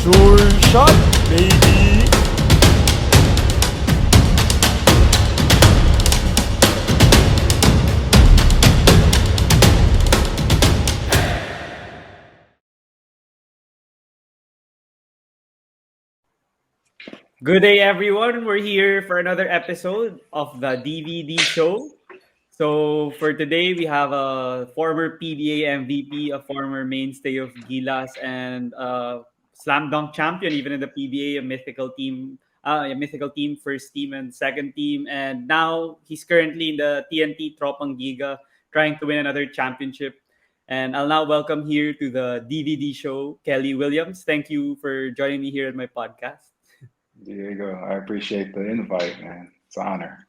Sure shot, baby! Good day, everyone. We're here for another episode of the DVD show. So, for today, we have a former PBA MVP, a former mainstay of Gilas, and a slam dunk champion, even in the PBA, a mythical team, first team and second team. And now he's currently in the TNT Tropang Giga, trying to win another championship. And I'll now welcome here to the DVD show, Kelly Williams. Thank you for joining me here at my podcast. Diego, I appreciate the invite, man. It's an honor.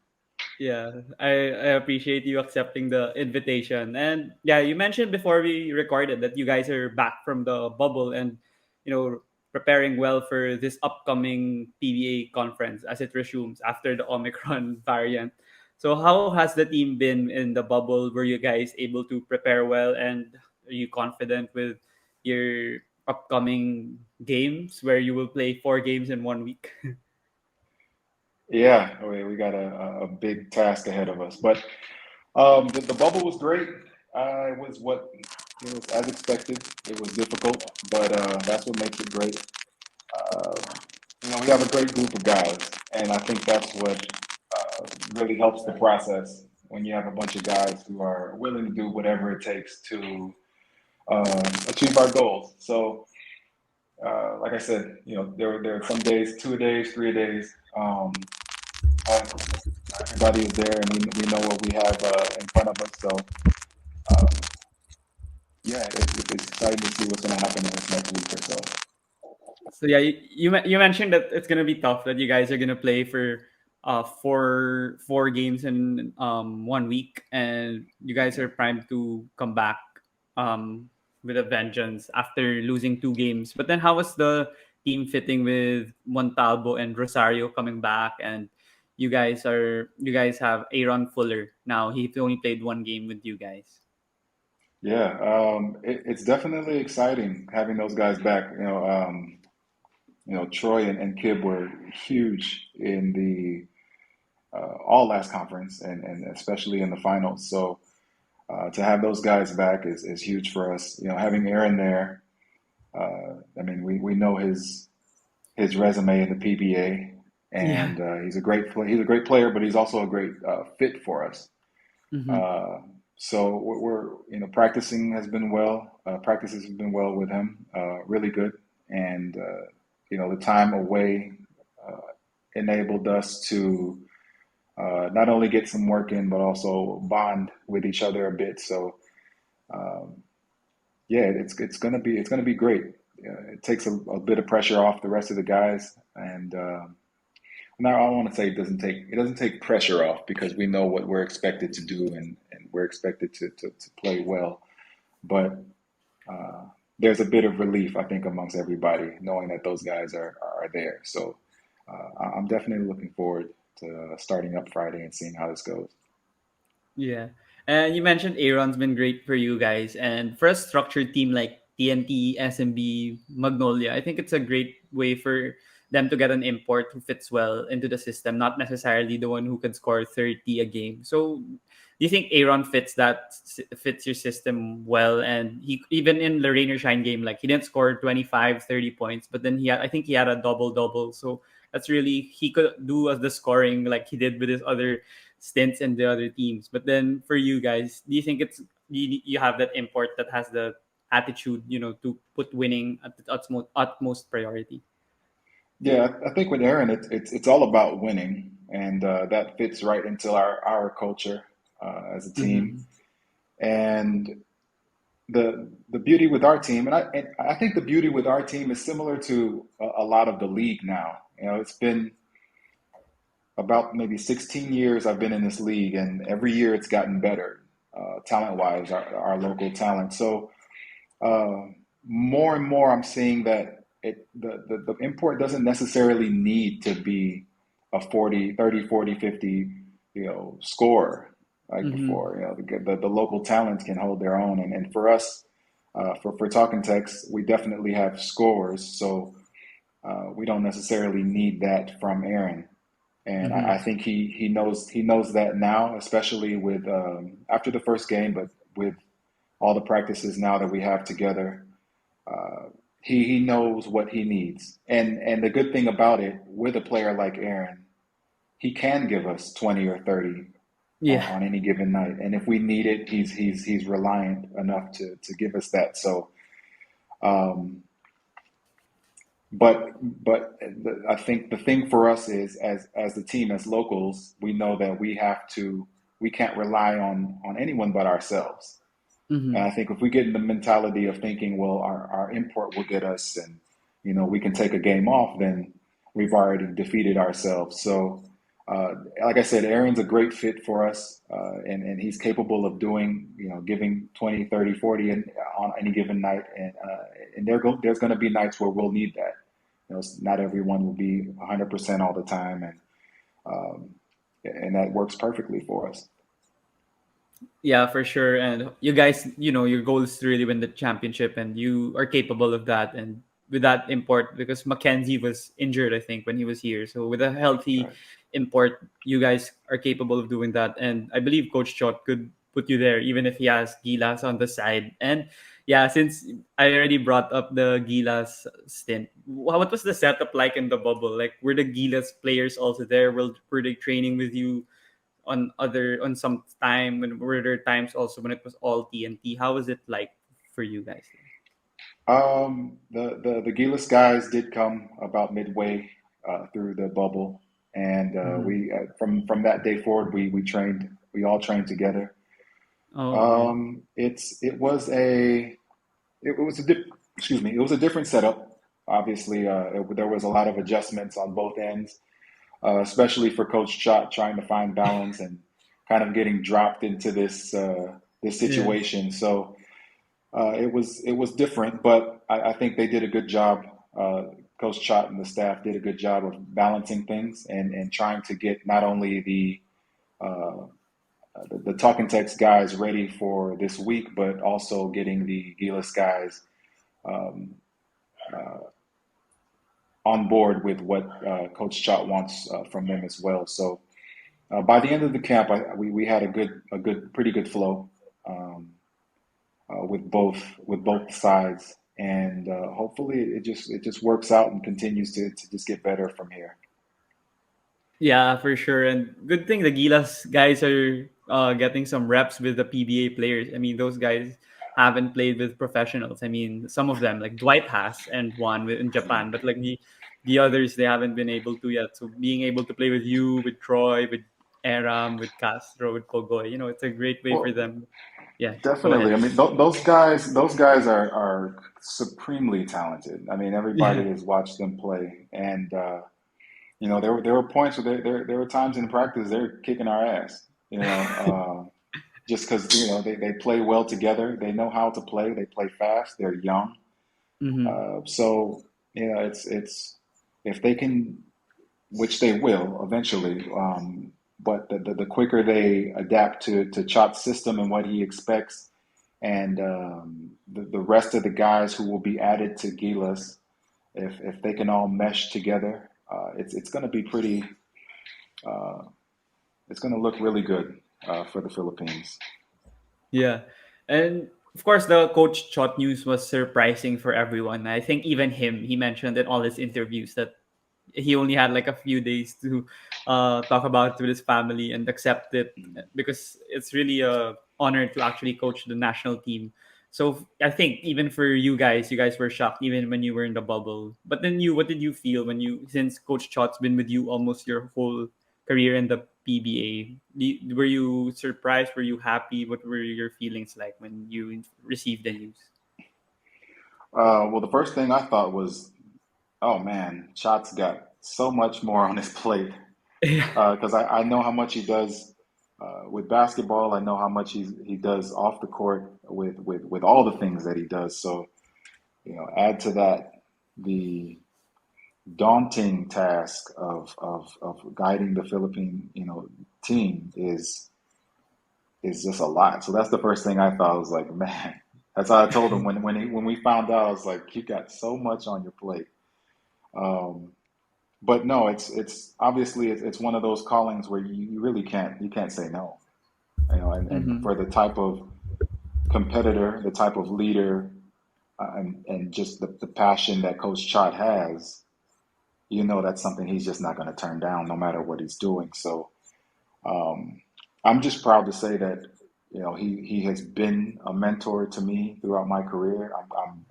Yeah, I appreciate you accepting the invitation. And yeah, you mentioned before we recorded that you guys are back from the bubble and, preparing well for this upcoming PBA conference as it resumes after the Omicron variant. So, how has the team been in the bubble? Were you guys able to prepare well? And are you confident with your upcoming games where you will play 4 games in 1 week? Yeah, we got a big task ahead of us, but the bubble was great. It was what it was as expected. It was difficult, but that's what makes it great. Uh, we have a great group of guys, and I think that's what really helps the process when you have a bunch of guys who are willing to do whatever it takes to achieve our goals. So like I said, there are some days, 2 days, 3 days. Uh, Everybody is there, and we know what we have in front of us. So um, yeah, it's exciting to see what's going to happen in this next week or so. So yeah, you mentioned that it's gonna be tough that you guys are gonna play for four games in 1 week, and you guys Yeah. are primed to come back with a vengeance after losing 2 games. But then, how was the team fitting with Montalvo and Rosario coming back, and you guys have Aaron Fuller now. He only played 1 game with you guys. Yeah, it's definitely exciting having those guys back. Troy and Kib were huge in the all last conference and especially in the finals. So to have those guys back is huge for us. Having Aaron there, I mean, we know his resume in the PBA, Yeah. and he's a great player, but he's also a great fit for us. Mm-hmm. Uh, so we're practicing has been well. Practices have been well with him, really good, and the time away uh, enabled us to not only get some work in, but also bond with each other a bit. So um, yeah, it's gonna be great. It takes a bit of pressure off the rest of the guys, and now I want to say it doesn't take pressure off because we know what we're expected to do and we're expected to play well. But uh, there's a bit of relief, I think, amongst everybody knowing that those guys are there. So I'm definitely looking forward to starting up Friday and seeing how this goes. Yeah. And you mentioned Aaron's been great for you guys. And for a structured team like TNT, SMB, Magnolia, I think it's a great way for them to get an import who fits well into the system, not necessarily the one who can score 30 a game. So do you think Aaron fits your system well? And he even in the rain or shine game, like he didn't score 25, 30 points, but then I think he had a double double. So that's really he could do as the scoring like he did with his other stints in the other teams. But then for you guys, do you think you have that import that has the attitude, to put winning at the utmost priority? Yeah, I think with Aaron, it's all about winning, and that fits right into our culture as a team. Mm-hmm. And the beauty with our team, and I think the beauty with our team is similar to a lot of the league now. It's been about maybe 16 years I've been in this league, and every year it's gotten better, talent wise, our local talent. So uh, more and more, I'm seeing that the import doesn't necessarily need to be a 40, 30, 40, 50, scorer like Mm-hmm. before. The local talents can hold their own, and for us, for Talking Text, we definitely have scores. So we don't necessarily need that from Aaron. And I Mm-hmm. think he knows that now, especially with after the first game, but with all the practices now that we have together, uh, he knows what he needs. And the good thing about it, with a player like Aaron, he can give us 20 or 30 Yeah. on any given night. And if we need it, he's reliant enough to give us that. So, um, but I think the thing for us is as the team, as locals, we know that we can't rely on anyone but ourselves. And Mm-hmm. I think if we get in the mentality of thinking, well, our import will get us, and we can take a game off, then we've already defeated ourselves. So, like I said, Aaron's a great fit for us, and he's capable of doing, giving 20, 30, 40 on any given night. And there's going to be nights where we'll need that. Not everyone will be 100% all the time, um, and that works perfectly for us. Yeah, for sure. And you guys, your goal is to really win the championship, and you are capable of that. And with that import, because Mackenzie was injured, I think, when he was here. So with a healthy Right. import, you guys are capable of doing that. And I believe Coach Chot could put you there, even if he has Gilas on the side. And yeah, since I already brought up the Gilas stint, what was the setup like in the bubble? Like, were the Gilas players also there? Were they training with you on some time, when were there times also when it was all TNT? How was it like for you guys there? The Gilas guys did come about midway through the bubble, and Mm-hmm. we from that day forward we all trained together. Oh, okay. Excuse me, it was a different setup. Obviously, there was a lot of adjustments on both ends, especially for Coach Chot trying to find balance and kind of getting dropped into this Yeah. situation. So it was different, but I think they did a good job. Coach Chot and the staff did a good job of balancing things and trying to get not only uh, the talking text guys ready for this week, but also getting the Gilas guys um, uh, on board with what Coach Chot wants from them as well. So by the end of the camp, we had pretty good flow. Um, with both sides, and hopefully it just works out and continues to just get better from here. Yeah, for sure. And good thing the Gilas guys are getting some reps with the PBA players. I mean, those guys haven't played with professionals. I mean, some of them, like Dwight has and one in Japan, but like the others, they haven't been able to yet. So being able to play with you, with Troy, with Aram, with Castro, with Pogoy, it's a great way for Well, them. Yeah, go definitely. ahead. I mean, those guys are supremely talented. I mean, everybody Yeah. has watched them play, and there were points where there were times in practice they're kicking our ass. Just because they play well together, they know how to play. They play fast. They're young. Mm-hmm. So it's if they can, which they will eventually. But the quicker they adapt to Chot's system and what he expects, and the rest of the guys who will be added to Gilas, if they can all mesh together, it's going to be pretty. Uh, it's going to look really good for the Philippines. Yeah. And of course, the Coach Chot news was surprising for everyone. I think even he mentioned in all his interviews that he only had like a few days to talk about it with his family and accept it, because it's really a honor to actually coach the national team. So I think even for you guys were shocked even when you were in the bubble. But then what did you feel when since Coach Chot's been with you almost your whole career in the PBA? Were you surprised? Were you happy? What were your feelings like when you received the news? Well, the first thing I thought was, oh man, Chot's got so much more on his plate Yeah. because I know how much he does with basketball. I know how much he does off the court with all the things that he does. So add to that the daunting task of guiding the Philippine team is just a lot. So that's the first thing I thought. I was like, man, that's how I told him when we found out. I was like, you got so much on your plate. Um, but no, it's obviously it's one of those callings where you really can't say no. And Mm-hmm. for the type of competitor, the type of leader, and just the passion that Coach Chot has, that's something he's just not going to turn down no matter what he's doing. So um, I'm just proud to say that he has been a mentor to me throughout my career. I'm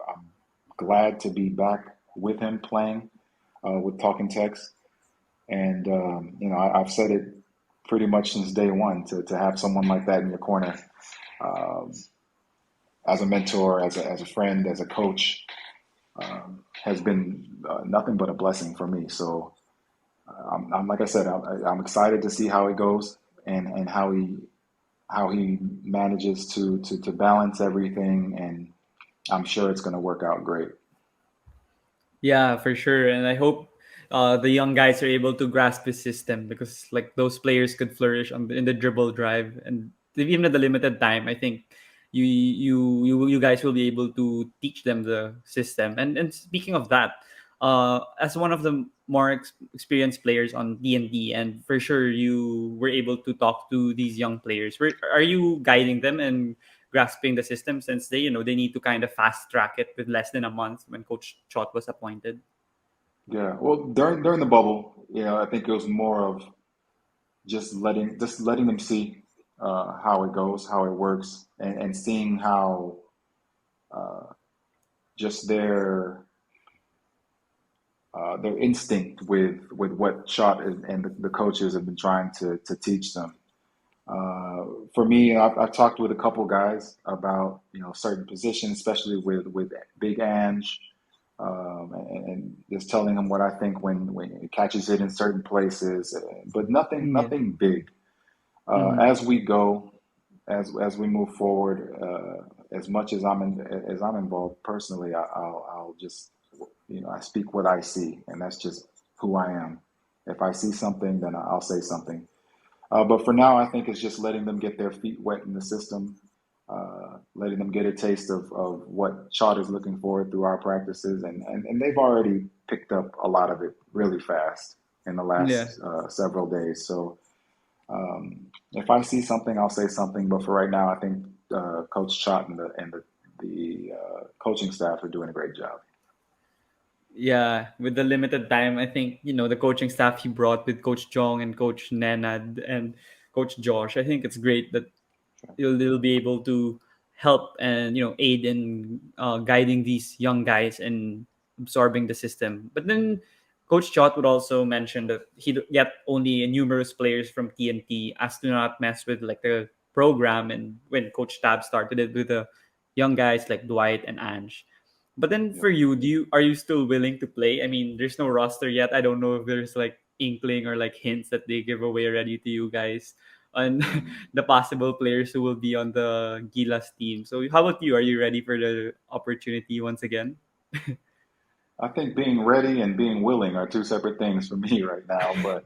glad to be back with him playing with Talking Text, and I've said it pretty much since day one to have someone like that in your corner um, as a mentor, as a friend, as a coach has been nothing but a blessing for me. So I'm like I said, I'm excited to see how it goes and how he manages to balance everything, and I'm sure it's going to work out great. Yeah, for sure. And I hope the young guys are able to grasp his system because like those players could flourish in the dribble drive and even at the limited time. I think you guys will be able to teach them the system. And speaking of that, as one of the more experienced players on D&D, and for sure you were able to talk to these young players. Are you guiding them and grasping the system since they need to kind of fast track it with less than a month when Coach Chot was appointed? Yeah, well, during the bubble, I think it was more of just letting them see how it goes, how it works, and seeing how uh, just their instinct with what Shot and the coaches have been trying to teach them. For me, I've talked with a couple guys about certain positions, especially with Big Ange, and just telling him what I think when it catches it in certain places, but nothing Yeah. nothing big. Mm-hmm. As we go, as we move forward, as much as I'm involved personally, I'll just I speak what I see, and that's just who I am. If I see something, then I'll say something. But for now, I think it's just letting them get their feet wet in the system, letting them get a taste of what Chart is looking for through our practices, and they've already picked up a lot of it really fast in the Yeah. last several days. So if I see something, I'll say something. But for right now, I think Coach Chot and the coaching staff are doing a great job. Yeah, with the limited time, I think the coaching staff he brought with Coach Jong and Coach Nenad and Coach Josh. I think it's great that they'll be able to help and aid in guiding these young guys and absorbing the system. But then Coach Chot would also mention that he get only numerous players from TNT as to not mess with like the program. And when Coach Tab started it with the young guys like Dwight and Ange. But then Yep. for you, are you still willing to play? I mean, there's no roster yet. I don't know if there's like inkling or like hints that they give away already to you guys on Mm. the possible players who will be on the Gilas team. So how about you? Are you ready for the opportunity once again? I think being ready and being willing are two separate things for me right now. But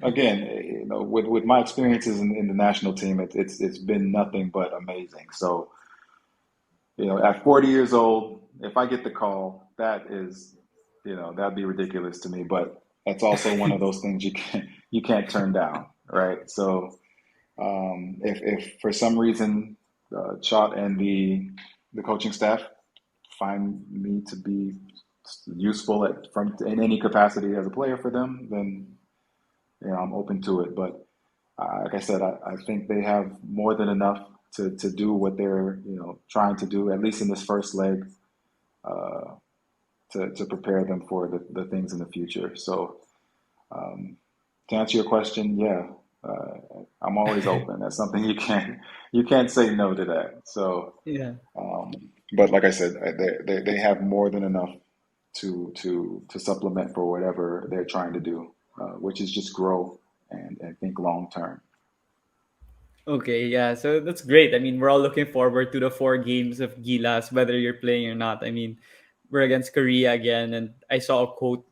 again, with my experiences in the national team, it's been nothing but amazing. So at 40 years old, if I get the call, that'd be ridiculous to me. But that's also one of those things you can't turn down, right? So if for some reason Chot and the coaching staff find me to be useful in any capacity as a player for them, then I'm open to it. But like I said, I think they have more than enough to do what they're trying to do, at least in this first leg, uh, to prepare them for the things in the future. So um, to answer your question, yeah, I'm always open. That's something you can't say no to that. So, Yeah. um, but like I said, they have more than enough to supplement for whatever they're trying to do, which is just grow and think long term. Okay, yeah. So that's great. I mean, we're all looking forward to the 4 games of Gilas, whether you're playing or not. I mean, we're against Korea again, and I saw a quote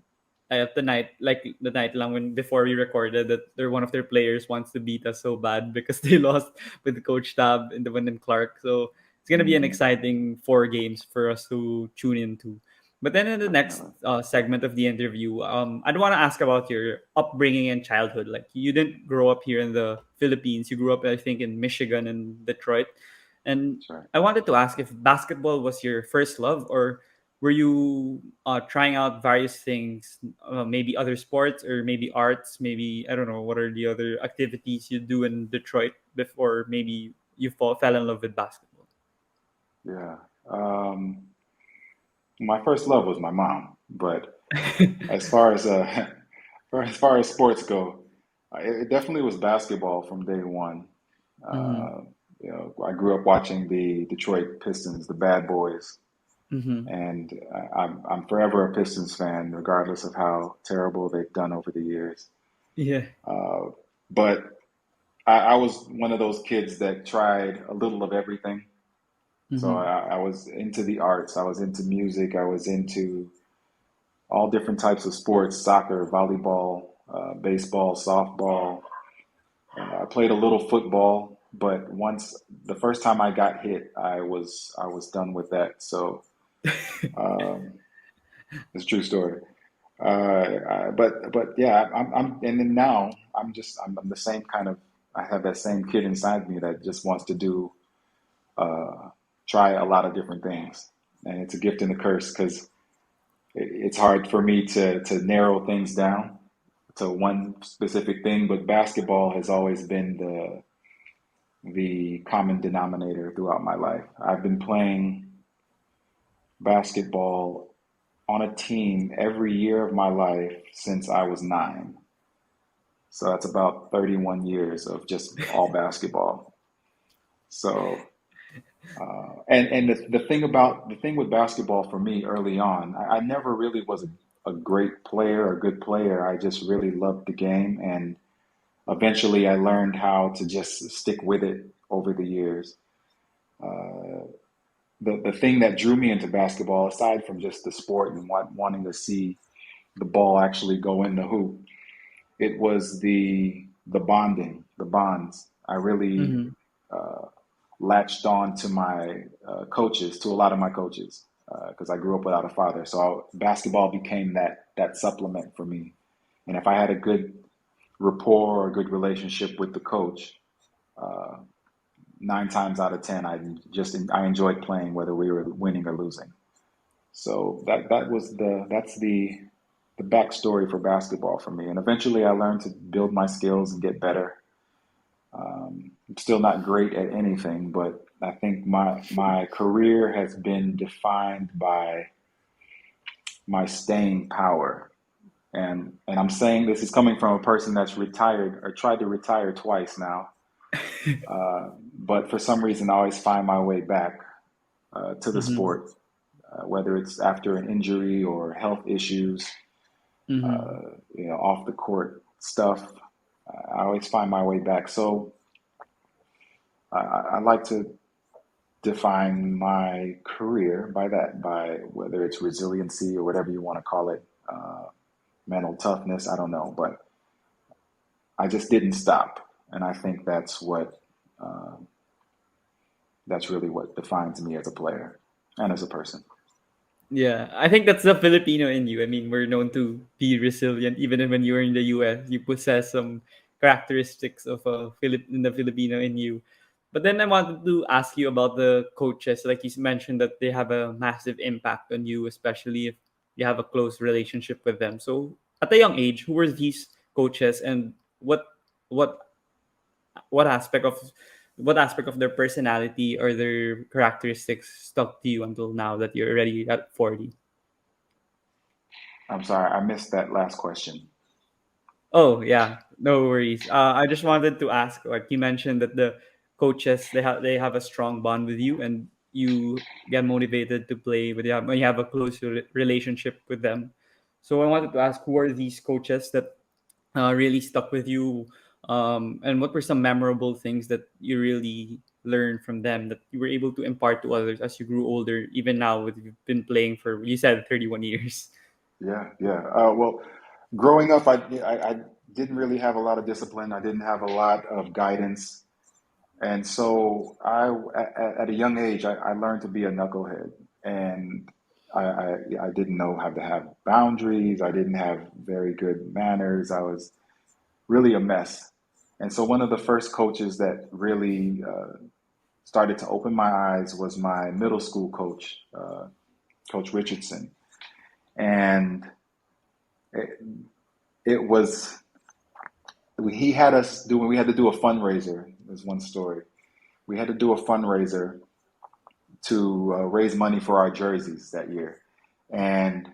at the night, like the night lang when before we recorded, that one of their players wants to beat us so bad because they lost with Coach Tab and the one in Clark. So it's gonna be an Hmm. exciting 4 games for us to tune into. But then in the next definitely. segment of the interview, I want to ask about your upbringing and childhood. Like you didn't grow up here in the Philippines. You grew up, I think, in Michigan and Detroit. And That's right. I wanted to ask if basketball was your first love, or were you trying out various things, maybe other sports or maybe arts, maybe I don't know what are the other activities you do in Detroit before maybe you fell in love with basketball. Yeah. Um, my first love was my mom, but as far as as far as sports go, it definitely was basketball from day one. Mm-hmm. Uh, I grew up watching the Detroit Pistons, the Bad Boys, Mm-hmm. and I'm forever a Pistons fan, regardless of how terrible they've done over the years. Yeah. Uh, but I was one of those kids that tried a little of everything. So Mm-hmm. I was into the arts, I was into music, I was into all different types of sports: soccer, volleyball, baseball, softball. I played a little football, but once the first time I got hit, I was done with that. So um, it's a true story. But yeah, and then now I'm the same kind of, I have that same kid inside me that just wants to do uh, try a lot of different things, and it's a gift and a curse because it's hard for me to narrow things down to one specific thing. But basketball has always been the common denominator throughout my life. I've been playing basketball on a team every year of my life since I was 9. So that's about 31 years of just all basketball. So, and the thing with basketball for me early on, I never really was a great player or good player. I just really loved the game, and eventually I learned how to just stick with it over the years. Uh, the thing that drew me into basketball, aside from just the sport and wanting to see the ball actually go in the hoop, it was the bonding, the bonds. I really Mm-hmm. uh, latched on to my coaches, to a lot of my coaches, because I grew up without a father. So basketball became that supplement for me. And if I had a good rapport or a good relationship with the coach, uh, 9 times out of 10, I enjoyed playing whether we were winning or losing. So that's the backstory for basketball for me. And eventually, I learned to build my skills and get better. I'm still not great at anything, but I think my career has been defined by my staying power. And I'm saying this is coming from a person that's retired or tried to retire twice now. But for some reason, I always find my way back to the Mm-hmm. sport, whether it's after an injury or health issues, Mm-hmm. off the court stuff. I always find my way back. So I like to define my career by that, by whether it's resiliency or whatever you want to call it, mental toughness. I don't know, but I just didn't stop, and I think uh, that's really what defines me as a player and as a person. Yeah, I think that's the Filipino in you. I mean, we're known to be resilient. Even when you're in the US, you possess some characteristics of a in the Filipino in you. But then I wanted to ask you about the coaches. Like you mentioned that they have a massive impact on you, especially if you have a close relationship with them. So at a young age, who were these coaches, and what what aspect of what aspect of their personality or their characteristics stuck to you until now that you're already at 40? I'm sorry, I missed that last question. Oh yeah, no worries. I just wanted to ask, like you mentioned that the coaches they have a strong bond with you, and you get motivated to play with them when you have a close relationship with them. So I wanted to ask, who are these coaches that really stuck with you, and what were some memorable things that you really learned from them that you were able to impart to others as you grew older, even now with you've been playing for you said 31 years. Yeah, yeah. Well, growing up, I didn't really have a lot of discipline. I didn't have a lot of guidance. And so at a young age, I learned to be a knucklehead. And I didn't know how to have boundaries. I didn't have very good manners. I was really a mess. And so one of the first coaches that really started to open my eyes was my middle school coach, Coach Richardson. And it, it was, he had us doing, we had to do a fundraiser. There's one story. We had to do a fundraiser to raise money for our jerseys that year. And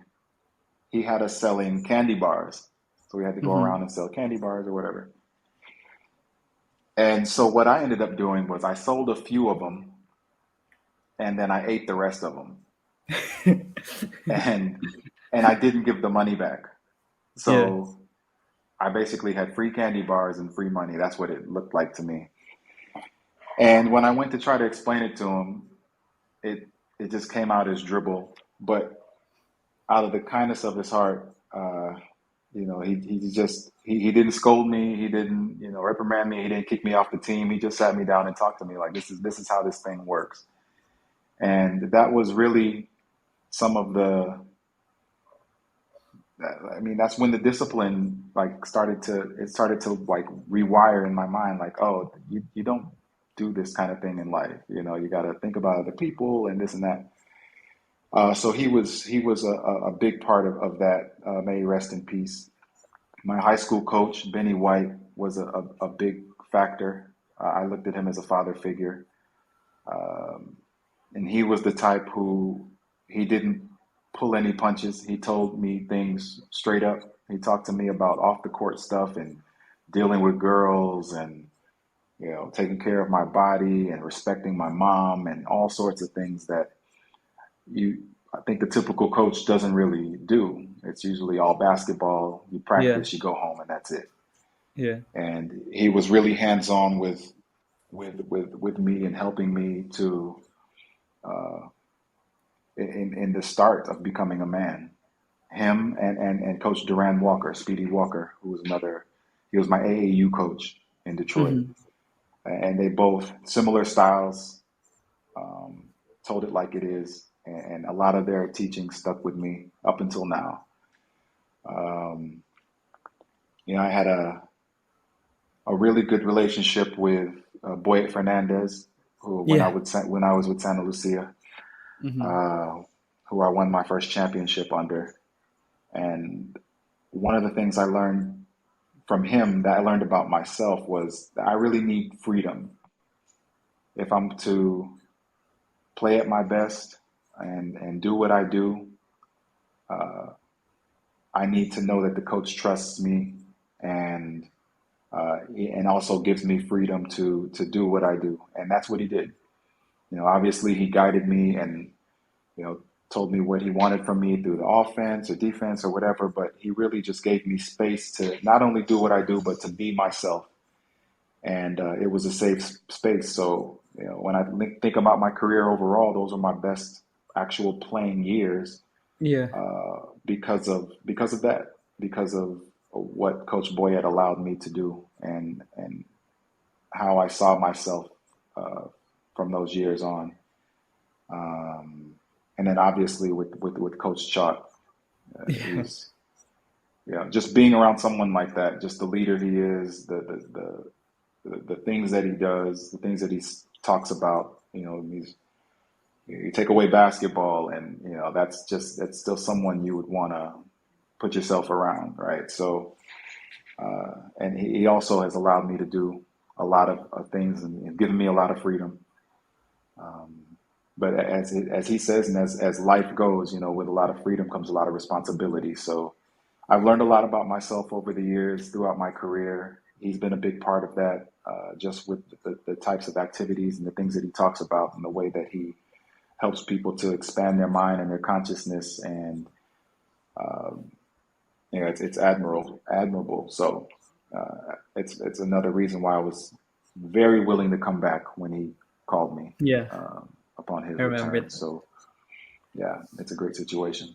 he had us selling candy bars. So we had to go Mm-hmm. around and sell candy bars or whatever. And so what I ended up doing was I sold a few of them and then I ate the rest of them. And I didn't give the money back. Yeah. So I basically had free candy bars and free money. That's what it looked like to me. And when I went to try to explain it to him, it it just came out as dribble. But out of the kindness of his heart, he didn't scold me, he didn't reprimand me, he didn't kick me off the team. He just sat me down and talked to me like this is how this thing works. And that was really some of the I mean, that's when the discipline like started to like rewire in my mind, like, oh, you don't do this kind of thing in life. You got to think about other people and this and that. So he was a big part of that. May he rest in peace. My high school coach, Benny White, was a big factor. I looked at him as a father figure. And he was the type who he didn't pull any punches. He told me things straight up. He talked to me about off the court stuff and dealing with girls and taking care of my body and respecting my mom and all sorts of things that you I think the typical coach doesn't really do. It's usually all basketball, you Yeah. practice, you go home and that's it. Yeah. And he was really hands on with me and helping me to in the start of becoming a man. Him and Coach Duran Walker, Speedy Walker, who was another, he was my AAU coach in Detroit. Mm-hmm. And they both similar styles, told it like it is. And a lot of their teaching stuck with me up until now. Um, I had a really good relationship with Boyet Fernandez, who Yeah. when I was with Santa Lucia, Mm-hmm. uh, who I won my first championship under. And one of the things I learned from him that I learned about myself was that I really need freedom if I'm to play at my best and do what I do. Uh, I need to know that the coach trusts me and and also gives me freedom to do what I do, and that's what he did. Obviously he guided me and told me what he wanted from me through the offense or defense or whatever, but he really just gave me space to not only do what I do, but to be myself. And it was a safe space. So, when I think about my career overall, those are my best actual playing years Yeah. because of that, because of what Coach Boyette allowed me to do and how I saw myself uh, from those years on. Um, and then obviously with Coach Chalk, Yeah. he's just being around someone like that, just the leader he is, the things that he does, the things that he talks about. You take away basketball, and that's still someone you would want to put yourself around, right? So, and he also has allowed me to do a lot of things and given me a lot of freedom. Um, but as he says, and as life goes, with a lot of freedom comes a lot of responsibility. So I've learned a lot about myself over the years throughout my career. He's been a big part of that, just with the types of activities and the things that he talks about and the way that he helps people to expand their mind and their consciousness. And um, it's admirable. So it's another reason why I was very willing to come back when he called me Yeah. upon his I remember return. it. So yeah, it's a great situation.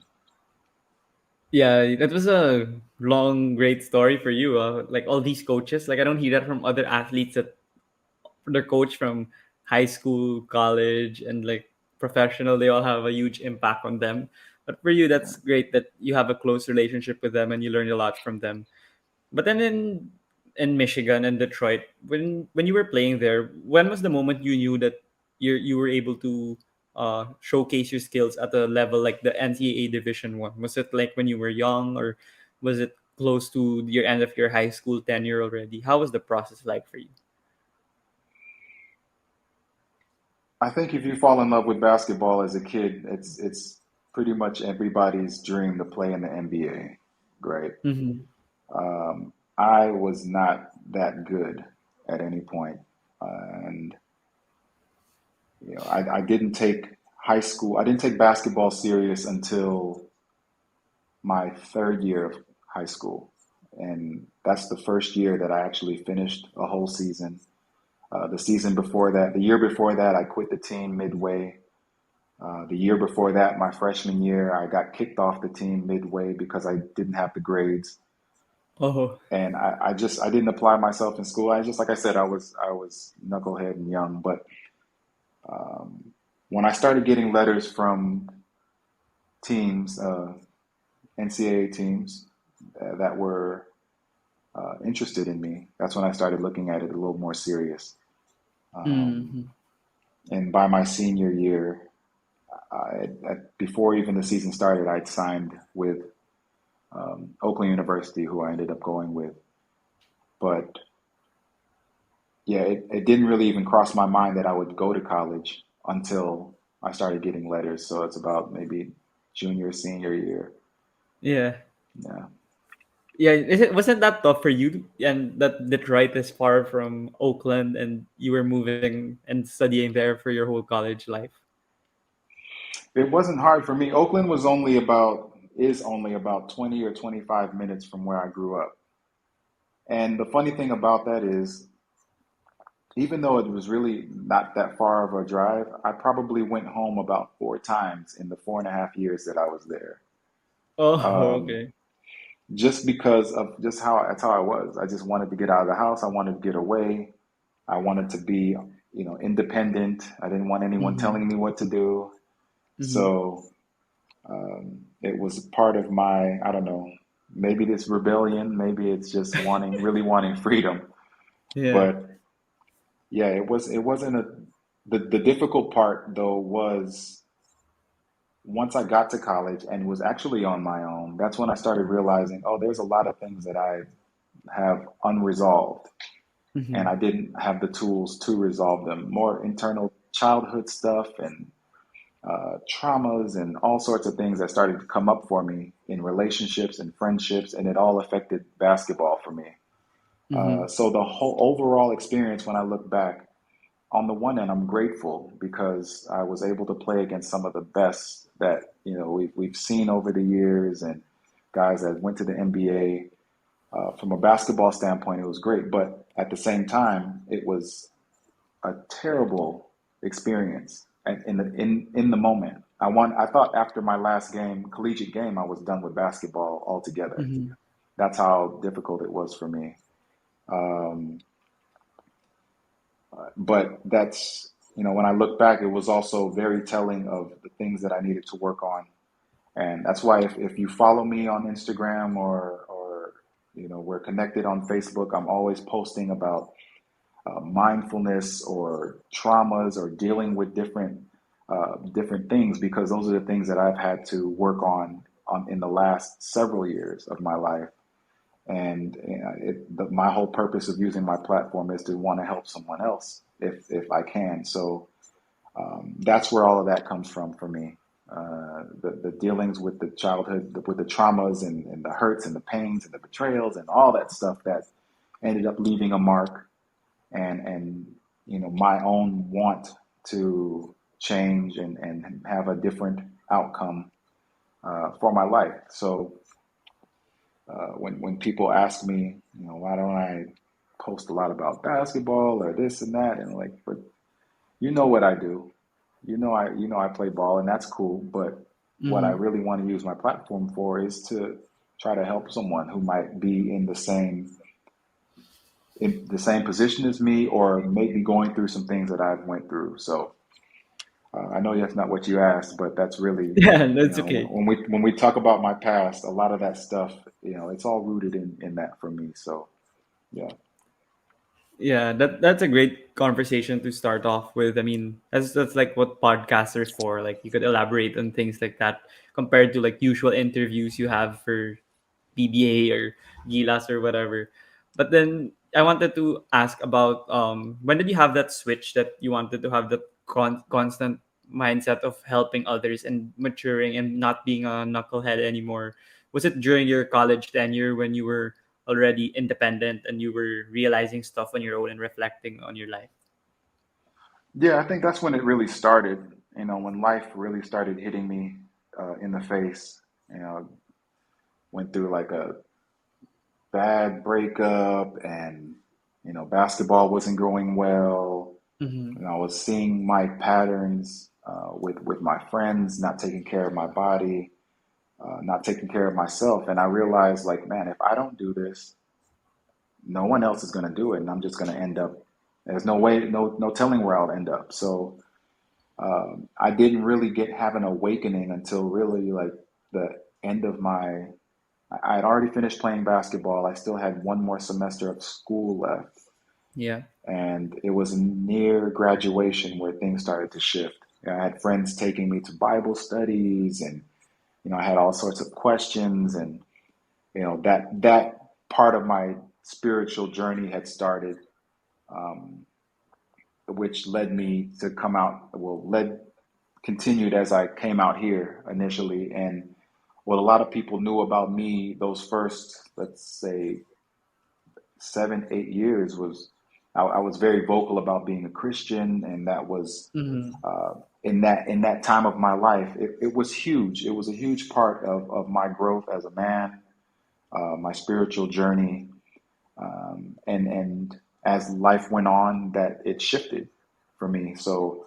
Yeah, that was a long, great story for you. Like all these coaches, like I don't hear that from other athletes that their coach from high school, college, and like professional, they all have a huge impact on them. But for you, Yeah. that's great that you have a close relationship with them and you learned a lot from them. But then in Michigan and Detroit, when you were playing there, when was the moment you knew that you were able to showcase your skills at a level like the NCAA Division One? Was it like when you were young, or was it close to your end of your high school tenure already? How was the process like for you? I think if you fall in love with basketball as a kid, it's pretty much everybody's dream to play in the NBA, right? Mm-hmm. I was not that good at any point, and I didn't take high school. I didn't take basketball serious until my third year of high school, and that's the first year that I actually finished a whole season. The season before that, the year before that, I quit the team midway. The year before that, my freshman year, I got kicked off the team midway because I didn't have the grades, Oh. and I didn't apply myself in school. I just like I said, I was knucklehead and young. But when I started getting letters from teams, NCAA teams that were interested in me, that's when I started looking at it a little more serious. Um, Mm-hmm. and by my senior year, before even the season started, I'd signed with Oakland University, who I ended up going with. But yeah, it didn't really even cross my mind that I would go to college until I started getting letters. So it's about maybe junior, senior year. Yeah. Yeah. Yeah, wasn't that tough for you? And that Detroit is far from Oakland, and you were moving and studying there for your whole college life. It wasn't hard for me. Oakland is only about 20 or 25 minutes from where I grew up. And the funny thing about that is, even though it was really not that far of a drive, I probably went home about four times in the 4.5 years that I was there. Oh, Um, okay. just because of just how that's how I was. I just wanted to get out of the house. I wanted to get away. I wanted to be, independent. I didn't want anyone Mm-hmm. telling me what to do. Mm-hmm. So it was part of my, I don't know, maybe this rebellion, maybe it's just really wanting freedom. Yeah. But yeah, it wasn't the difficult part though was once I got to college and was actually on my own, that's when I started realizing, oh, there's a lot of things that I have unresolved and Mm-hmm. I didn't have the tools to resolve them. More internal childhood stuff and traumas and all sorts of things that started to come up for me in relationships and friendships, and it all affected basketball for me. Mm-hmm. So the whole overall experience, when I look back, on the one hand, I'm grateful because I was able to play against some of the best that we've seen over the years, and guys that went to the NBA. From a basketball standpoint, it was great, but at the same time, it was a terrible experience. And in the moment, I thought after my last game, collegiate game, I was done with basketball altogether. Mm-hmm. That's how difficult it was for me. Um, but when I look back, it was also very telling of the things that I needed to work on. And that's why if you follow me on Instagram or we're connected on Facebook, I'm always posting about mindfulness or traumas or dealing with different things, because those are the things that I've had to work on in the last several years of my life. And my whole purpose of using my platform is to want to help someone else if I can. So that's where all of that comes from for me. The dealings with the childhood, with the traumas and the hurts and the pains and the betrayals and all that stuff that ended up leaving a mark, and my own want to change and have a different outcome for my life. So when people ask me, why don't I post a lot about basketball or this and that, and like, but you know what I do, I play ball, and that's cool. But what I Mm-hmm. really want to use my platform for is to try to help someone who might be in the same position as me, or maybe going through some things that I've went through. So I know that's not what you asked, but that's really, Yeah, you that's know, okay. when we talk about my past, a lot of that stuff, it's all rooted in that for me. So yeah, Yeah, that's a great conversation to start off with. I mean, that's like what podcasts are for. Like you could elaborate on things like that compared to like usual interviews you have for PBA or Gilas or whatever. But then I wanted to ask about when did you have that switch that you wanted to have that constant mindset of helping others and maturing and not being a knucklehead anymore? Was it during your college tenure when you were already independent and you were realizing stuff on your own and reflecting on your life? yeah, I think that's when it really started. When life really started hitting me in the face. You know, went through like a bad breakup, and basketball wasn't going well. Mm-hmm. I was seeing my patterns with my friends, not taking care of my body, not taking care of myself, and I realized, like, man, if I don't do this, no one else is going to do it, and I'm just going to end up. There's no way, no telling where I'll end up. So I didn't really have an awakening until really like the end of my. I had already finished playing basketball. I still had one more semester of school left, Yeah. and it was near graduation where things started to shift. I had friends taking me to Bible studies, and I had all sorts of questions, and that part of my spiritual journey had started, um, which led me to come out. Well, led continued as I came out here initially, and what a lot of people knew about me those first, let's say, 7, 8 years was I was very vocal about being a Christian, and that was Mm-hmm. uh, in that time of my life. It was huge. It was a huge part of my growth as a man, my spiritual journey, and as life went on, that it shifted for me. So.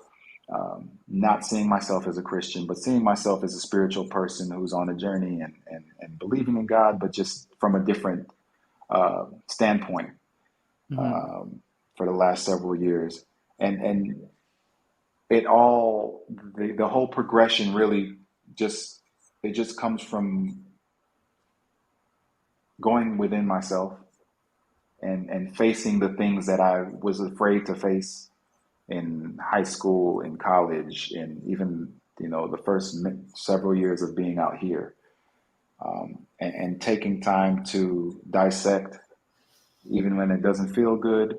Not seeing myself as a Christian, but seeing myself as a spiritual person who's on a journey, and believing in God, but just from a different standpoint Mm-hmm. um, for the last several years. And it all the whole progression really just it just comes from going within myself, and facing the things that I was afraid to face in high school, in college, and even the first several years of being out here, and taking time to dissect, even when it doesn't feel good,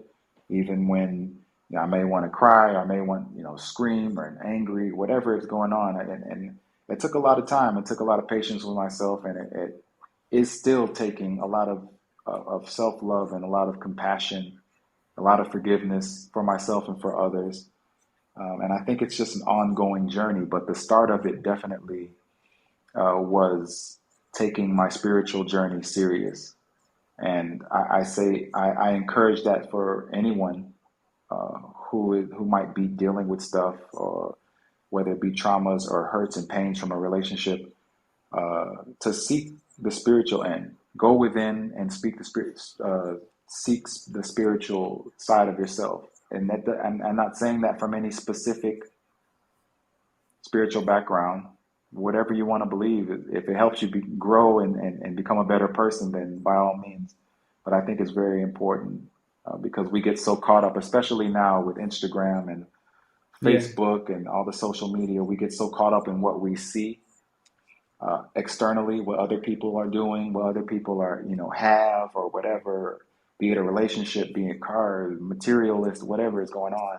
even when I may want to cry, I may want scream or angry, whatever is going on, and it took a lot of time. It took a lot of patience with myself, and it is still taking a lot of self love and a lot of compassion, a lot of forgiveness for myself and for others. And I think it's just an ongoing journey. But the start of it definitely was taking my spiritual journey serious. And I encourage that for anyone who might be dealing with stuff, or whether it be traumas or hurts and pains from a relationship, to seek the spiritual end. Go within and speak the spirit, seek the spiritual side of yourself. And I'm not saying that from any specific spiritual background. Whatever you want to believe, if it helps you grow and become a better person, then by all means. But I think it's very important because we get so caught up, especially now with Instagram and Yeah. Facebook and all the social media. We get so caught up in what we see externally, what other people are doing, what other people are, have or whatever, be it a relationship, be it car, materialist, whatever is going on.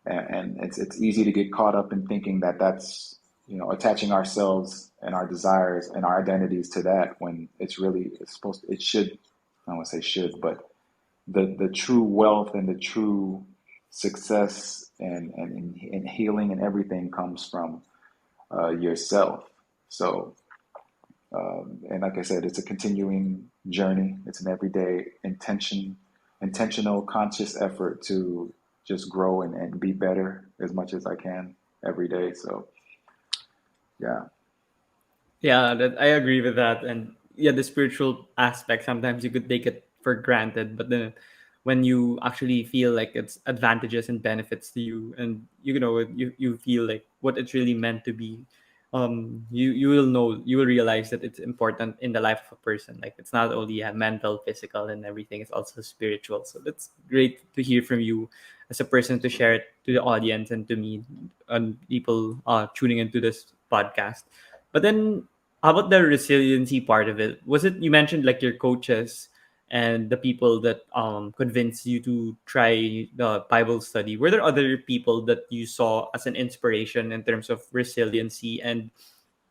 And it's easy to get caught up in thinking that that's, attaching ourselves and our desires and our identities to that, when it should, I don't want to say should, but the true wealth and the true success and healing and everything comes from yourself. So, and like I said, it's a continuing journey. It's an everyday intentional, conscious effort to just grow and be better as much as I can every day. So, yeah, Yeah, that I agree with that. And yeah, the spiritual aspect sometimes you could take it for granted, but then when you actually feel like it's advantages and benefits to you, and you feel like what it's really meant to be. You will know, you will realize that it's important in the life of a person. Like it's not only mental, physical, and everything, it's also spiritual. So that's great to hear from you as a person, to share it to the audience and to me and people tuning into this podcast. But then, how about the resiliency part of it? Was it, you mentioned like your coaches and the people that convinced you to try the Bible study? Were there other people that you saw as an inspiration in terms of resiliency? And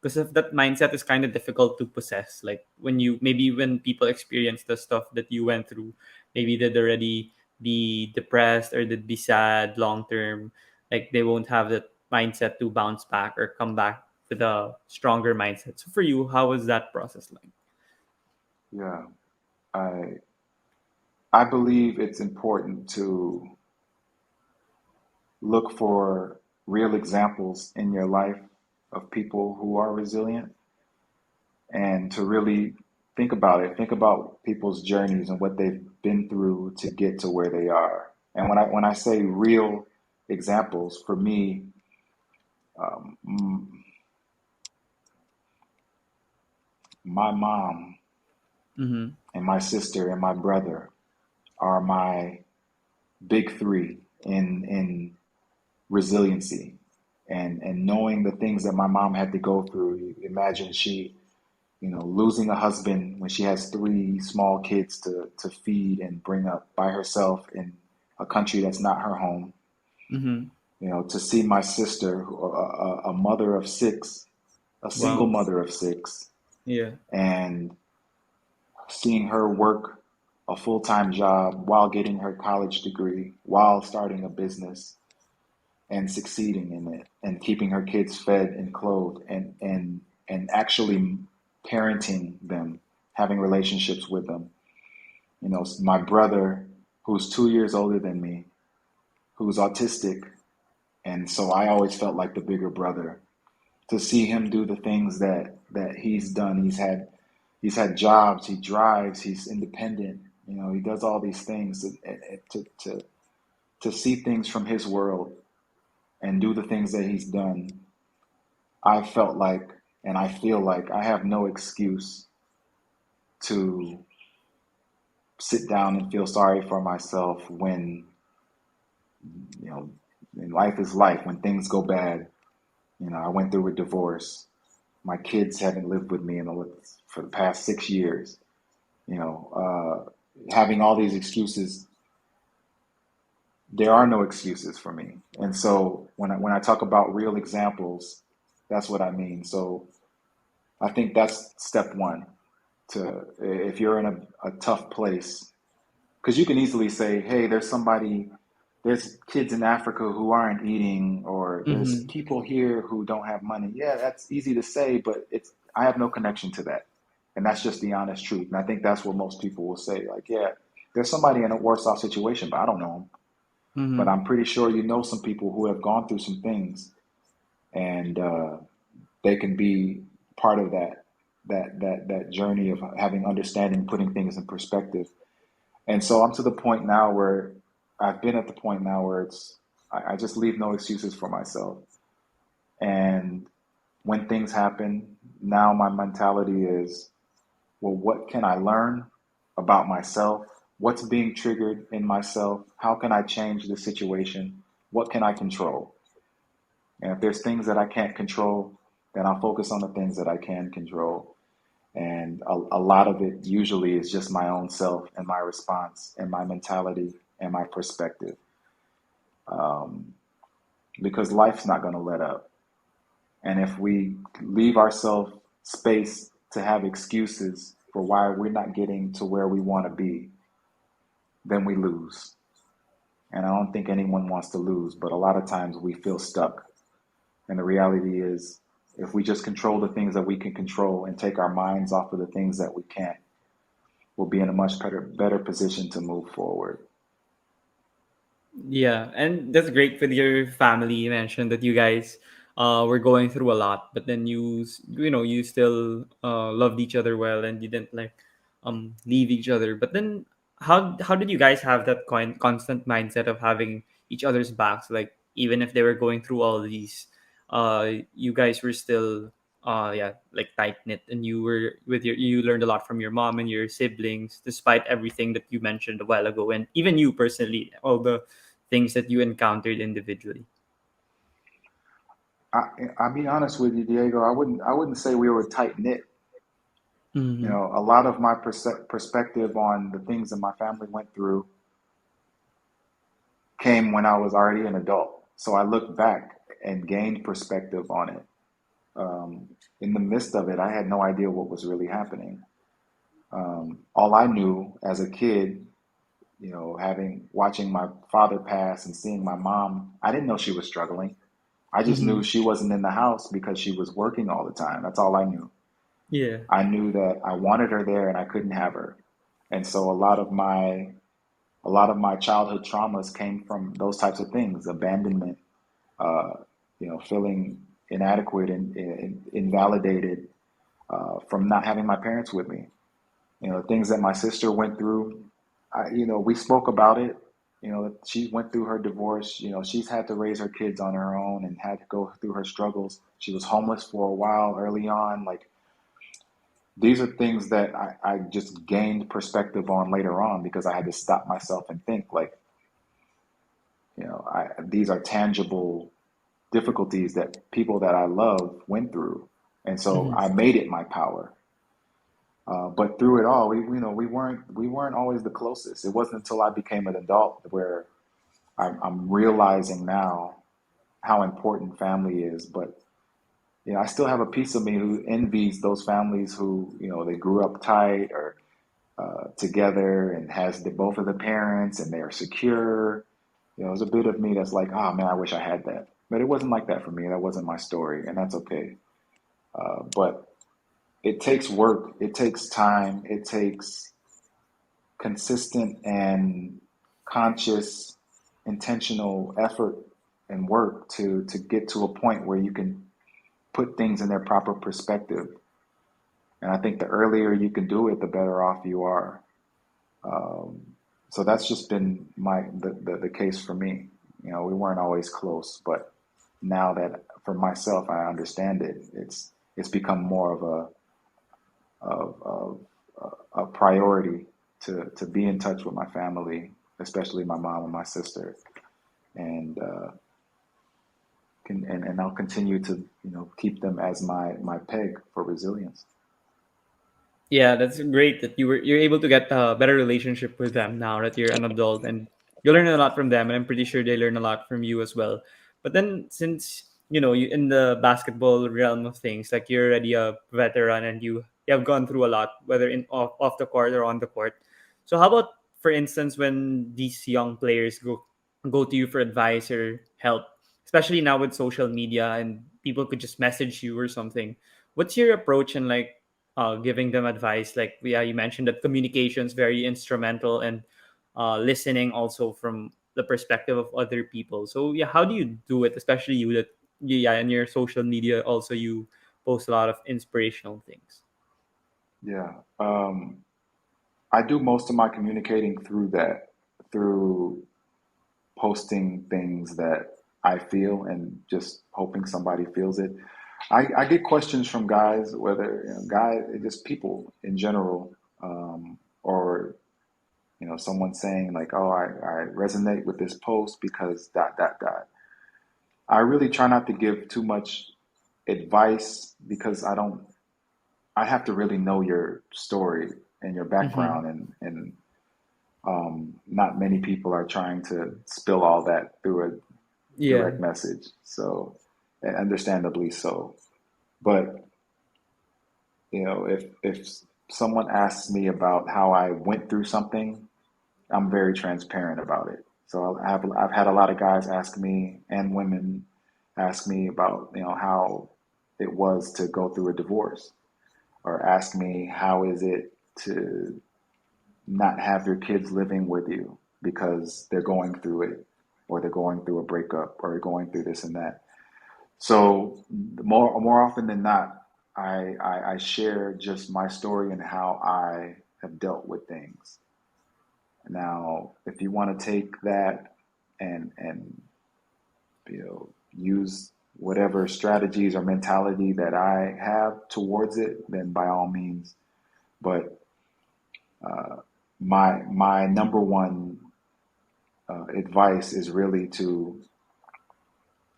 because of that mindset is kind of difficult to possess, like when you, maybe when people experience the stuff that you went through, maybe they'd already be depressed or they'd be sad long term, like they won't have that mindset to bounce back or come back with a stronger mindset. So for you, how was that process like? Yeah, I I believe it's important to look for real examples in your life of people who are resilient, and to really think about it. Think about people's journeys and what they've been through to get to where they are. And when I say real examples, for me, um, my mom Mm-hmm. and my sister and my brother are my big three in resiliency, and knowing the things that my mom had to go through. Imagine she, losing a husband when she has three small kids to feed and bring up by herself in a country that's not her home. Mm-hmm. To see my sister, a mother of six, a single Wow. mother of six, Yeah. and seeing her work a full-time job while getting her college degree, while starting a business and succeeding in it, and keeping her kids fed and clothed, and actually parenting them, having relationships with them. My brother, who's 2 years older than me, who's autistic, and so I always felt like the bigger brother. To see him do the things that he's done, he's had jobs, he drives, he's independent. He does all these things, to see things from his world and do the things that he's done. I felt like, and I feel like, I have no excuse to sit down and feel sorry for myself when, you know, life is life. When things go bad, I went through a divorce. My kids haven't lived with me for the past 6 years. Having all these excuses, there are no excuses for me. And so when I talk about real examples, that's what I mean. So I think that's step one. To If you're in a tough place, because you can easily say, hey, there's kids in Africa who aren't eating, or there's Mm-hmm. people here who don't have money. Yeah, that's easy to say, but I have no connection to that. And that's just the honest truth. And I think that's what most people will say. Like, yeah, there's somebody in a worse off situation, but I don't know them. But Mm-hmm. I'm pretty sure you know some people who have gone through some things, and they can be part of that journey of having understanding, putting things in perspective. And so I'm to the point now where I've been at the point now where I just leave no excuses for myself. And when things happen, now my mentality is, well, what can I learn about myself? What's being triggered in myself? How can I change the situation? What can I control? And if there's things that I can't control, then I'll focus on the things that I can control. And a lot of it usually is just my own self and my response and my mentality and my perspective. Um, because life's not going to let up. And if we leave ourselves space to have excuses for why we're not getting to where we want to be, then we lose. And I don't think anyone wants to lose, but a lot of times we feel stuck. And the reality is, if we just control the things that we can control and take our minds off of the things that we can't, we'll be in a much better position to move forward. Yeah, and that's great with your family. You mentioned that you guys were going through a lot, but then you still loved each other well, and you didn't like leave each other. But then how did you guys have that constant mindset of having each other's backs? Like even if they were going through all these, you guys were still yeah, like tight knit, and you were with your you learned a lot from your mom and your siblings, despite everything that you mentioned a while ago, and even you personally, all the things that you encountered individually. I, I'll be honest with you, Diego. I wouldn't say we were tight knit. You Mm-hmm. know, a lot of my perspective on the things that my family went through came when I was already an adult. So I looked back and gained perspective on it. In the midst of it, I had no idea what was really happening. All I knew as a kid, you know, having watching my father pass and seeing my mom, I didn't know she was struggling. I just Mm-hmm. knew she wasn't in the house because she was working all the time. That's all I knew. Yeah. I knew that I wanted her there and I couldn't have her. And so a lot of my childhood traumas came from those types of things, abandonment, uh, you know, feeling inadequate and invalidated from not having my parents with me. You know, things that my sister went through, you know, we spoke about it. You know, she went through her divorce. You know, she's had to raise her kids on her own and had to go through her struggles. She was homeless for a while early on. Like, these are things that I just gained perspective on later on because I had to stop myself and think, like, you know, these are tangible difficulties that people that I love went through. And so Mm-hmm. I made it my power. But through it all, we weren't always the closest. It wasn't until I became an adult where I'm realizing now how important family is. But you know, I still have a piece of me who envies those families who, you know, they grew up tight or together and has both of the parents and they're secure. You know, there's a bit of me that's like, oh man, I wish I had that. But it wasn't like that for me. That wasn't my story, and that's okay. But it takes work. It takes time. It takes consistent and conscious, intentional effort and work to get to a point where you can put things in their proper perspective. And I think the earlier you can do it, the better off you are. Um, so that's just been the case for me. You know, we weren't always close, but now that for myself I understand it, it's become more of a priority to be in touch with my family, especially my mom and my sister, and and I'll continue to, you know, keep them as my peg for resilience. Yeah, that's great that you're able to get a better relationship with them now that you're an adult, and you learn a lot from them, and I'm pretty sure they learn a lot from you as well. But then since you in the basketball realm of things, like you're already a veteran and you have gone through a lot, whether in off the court or on the court. So how about, for instance, when these young players go to you for advice or help, especially now with social media and people could just message you or something. What's your approach in like giving them advice? Like, yeah, you mentioned that communication is very instrumental, and listening also from the perspective of other people. So yeah, how do you do it? Especially you that yeah, in your social media also you post a lot of inspirational things. Yeah, I do most of my communicating through that, through posting things that I feel and just hoping somebody feels it. I get questions from guys, whether, you know, just people in general, or you know, someone saying like, "Oh, I resonate with this post because dot dot dot." I really try not to give too much advice because I don't. I have to really know your story and your Mm-hmm. background, and not many people are trying to spill all that through a Yeah. direct message. So, and understandably so. But you know, if someone asks me about how I went through something, I'm very transparent about it. So I've had a lot of guys ask me and women ask me about, you know, how it was to go through a divorce, or ask me how is it to not have your kids living with you because they're going through it, or they're going through a breakup, or they're going through this and that. So more often than not, I share just my story and how I have dealt with things. Now, if you want to take that and use whatever strategies or mentality that I have towards it, then by all means. But my number one advice is really to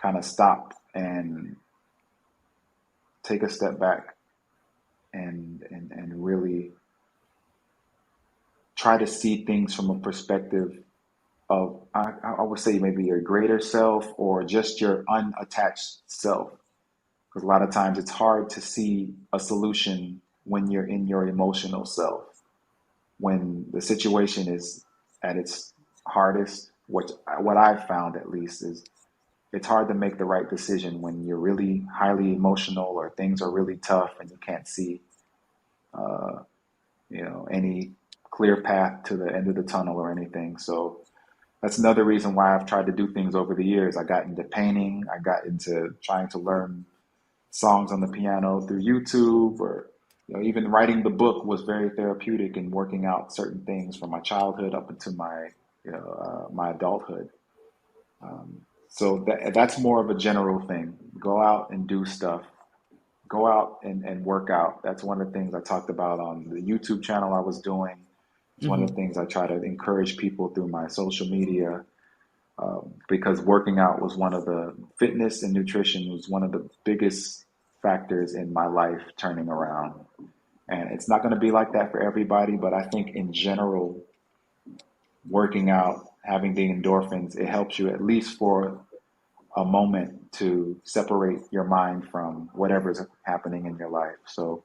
kind of stop and take a step back and really try to see things from a perspective of I would say maybe your greater self or just your unattached self. Because a lot of times it's hard to see a solution when you're in your emotional self. When the situation is at its hardest, what I've found at least is it's hard to make the right decision when you're really highly emotional or things are really tough and you can't see any clear path to the end of the tunnel or anything. So that's another reason why I've tried to do things over the years. I got into painting. I got into trying to learn songs on the piano through YouTube, or even writing the book was very therapeutic in working out certain things from my childhood up into my adulthood. So that's more of a general thing. Go out and do stuff. Go out and work out. That's one of the things I talked about on the YouTube channel I was doing. It's one of the Mm-hmm. things I try to encourage people through my social media, because working out was one of the fitness and nutrition was one of the biggest factors in my life turning around. And it's not going to be like that for everybody, but I think in general, working out, having the endorphins, it helps you at least for a moment to separate your mind from whatever's happening in your life. So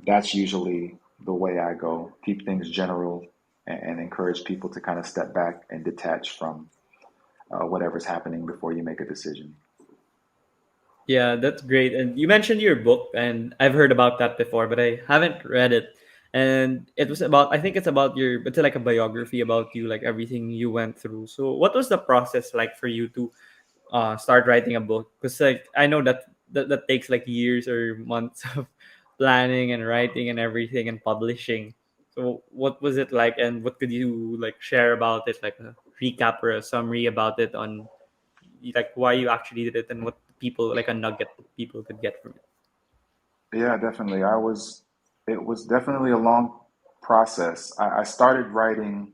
that's usually the way I go. Keep things general and encourage people to kind of step back and detach from whatever's happening before you make a decision. Yeah, that's great. And you mentioned your book, and I've heard about that before, but I haven't read it. And it was about, I think it's about it's like a biography about you, like everything you went through. So, what was the process like for you to start writing a book? Because like I know that takes like years or months of planning and writing and everything and publishing. So, what was it like, and what could you like share about it, like a recap or a summary about it on like why you actually did it and what people like a nugget that people could get from it. Yeah, definitely. It was definitely a long process. I started writing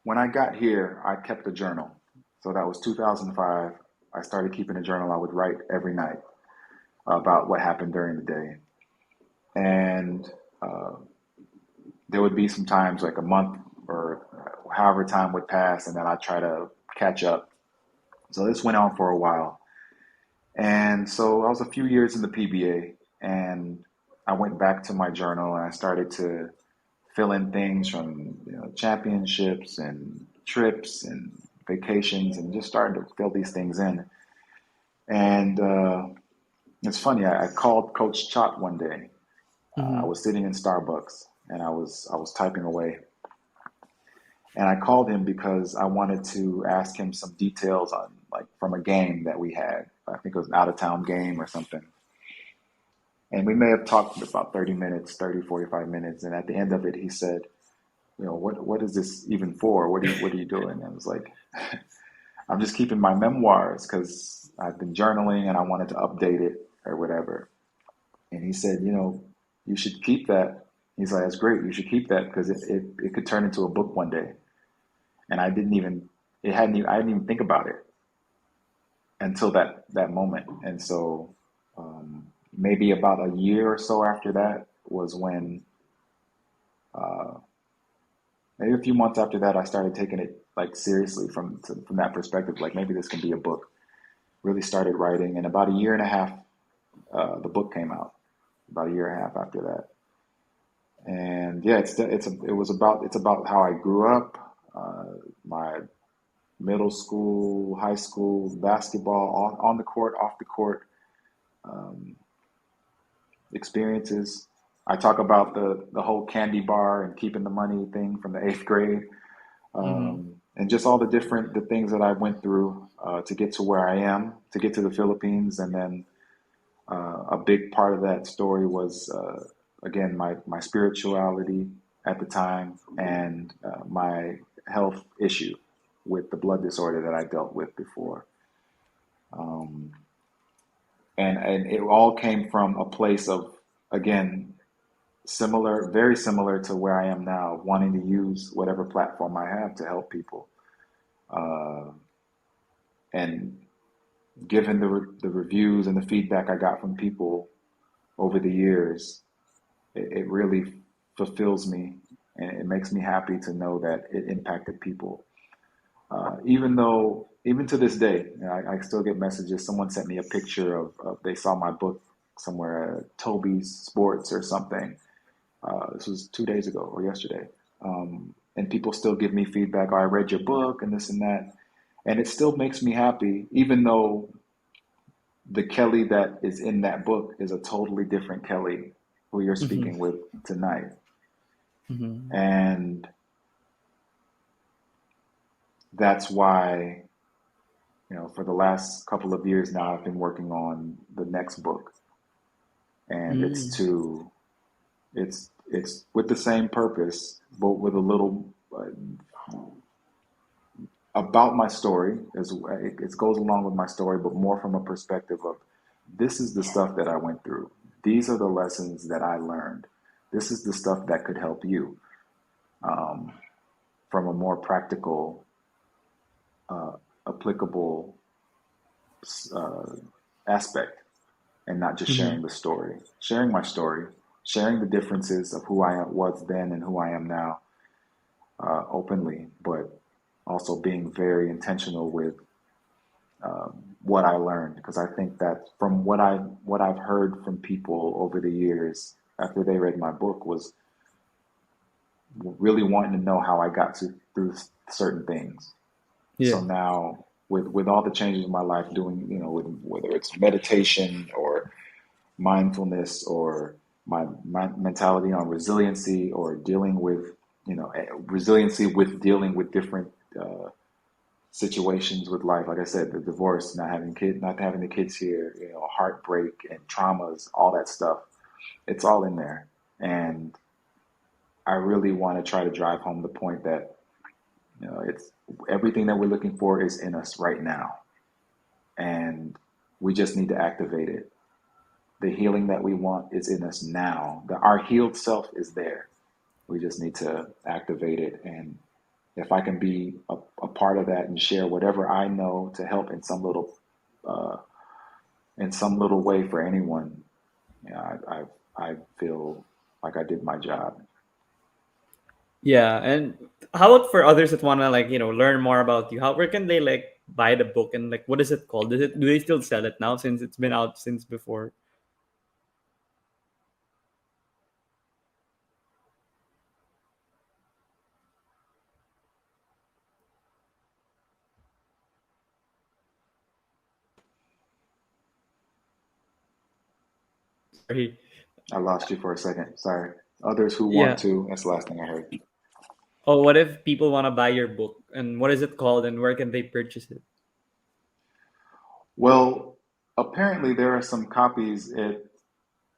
when I got here, I kept a journal. So that was 2005. I started keeping a journal. I would write every night about what happened during the day. And uh, there would be some times like a month or however time would pass, and then I'd try to catch up. So this went on for a while. And so I was a few years in the PBA, and I went back to my journal and I started to fill in things from championships and trips and vacations, and just started to fill these things in. And it's funny. I called Coach Chot one day. I Mm-hmm. was sitting in Starbucks and I was typing away, and I called him because I wanted to ask him some details on like from a game that we had. I think it was an out of town game or something. And we may have talked for about 30 minutes, 30, 45 minutes. And at the end of it, he said, what is this even for? What are you doing? And I was like, I'm just keeping my memoirs because I've been journaling and I wanted to update it or whatever. And he said, you should keep that. He's like, that's great. You should keep that because it could turn into a book one day. And I didn't even think about it until that moment. And so maybe about a year or so after that was when, uh, maybe a few months after that, I started taking it like seriously from that perspective. Like maybe this can be a book. Really started writing, and about a year and a half, the book came out. About a year and a half after that, and yeah, it's about how I grew up, my middle school, high school basketball on the court, off the court experiences. I talk about the whole candy bar and keeping the money thing from the eighth grade, Mm-hmm. and just all the things that I went through to get to where I am, to get to the Philippines, and then a big part of that story was again my spirituality at the time and my health issue with the blood disorder that I dealt with before. Um, and it all came from a place of, again, similar, very similar to where I am now, wanting to use whatever platform I have to help people. Uh, and given the reviews and the feedback I got from people over the years, it really fulfills me and it makes me happy to know that it impacted people. Even to this day, I still get messages. Someone sent me a picture of they saw my book somewhere, Toby's Sports or something. This was 2 days ago or yesterday. And people still give me feedback. Oh, I read your book and this and that. And it still makes me happy, even though the Kelly that is in that book is a totally different Kelly who you're Mm-hmm. speaking with tonight. Mm-hmm. And that's why, for the last couple of years now, I've been working on the next book. And it's with the same purpose, but with a little about my story. It goes along with my story, but more from a perspective of this is the stuff that I went through. These are the lessons that I learned. This is the stuff that could help you um, from a more practical, applicable uh, aspect, and not just Mm-hmm. sharing the story, sharing my story, sharing the differences of who I was then and who I am now openly, but also being very intentional with what I learned, because I think that from what I've heard from people over the years after they read my book was really wanting to know how I got through certain things. So Yeah. now with all the changes in my life, doing with whether it's meditation or mindfulness or my mentality on resiliency or dealing with resiliency with dealing with different uh, situations with life. Like I said, the divorce, not having the kids here, heartbreak and traumas, all that stuff. It's all in there. And I really want to try to drive home the point that, it's everything that we're looking for is in us right now. And we just need to activate it. The healing that we want is in us now. Our healed self is there. We just need to activate it. And if I can be a part of that and share whatever I know to help uh, in some little way for anyone, I feel like I did my job. Yeah. And how about for others that wanna learn more about you? How where can they buy the book, and what is it called? Do they still sell it now since it's been out since before? Sorry. I lost you for a second. Sorry. Others who want Yeah. to. That's the last thing I heard. Oh, what if people wanna buy your book, and what is it called, and where can they purchase it? Well, apparently there are some copies at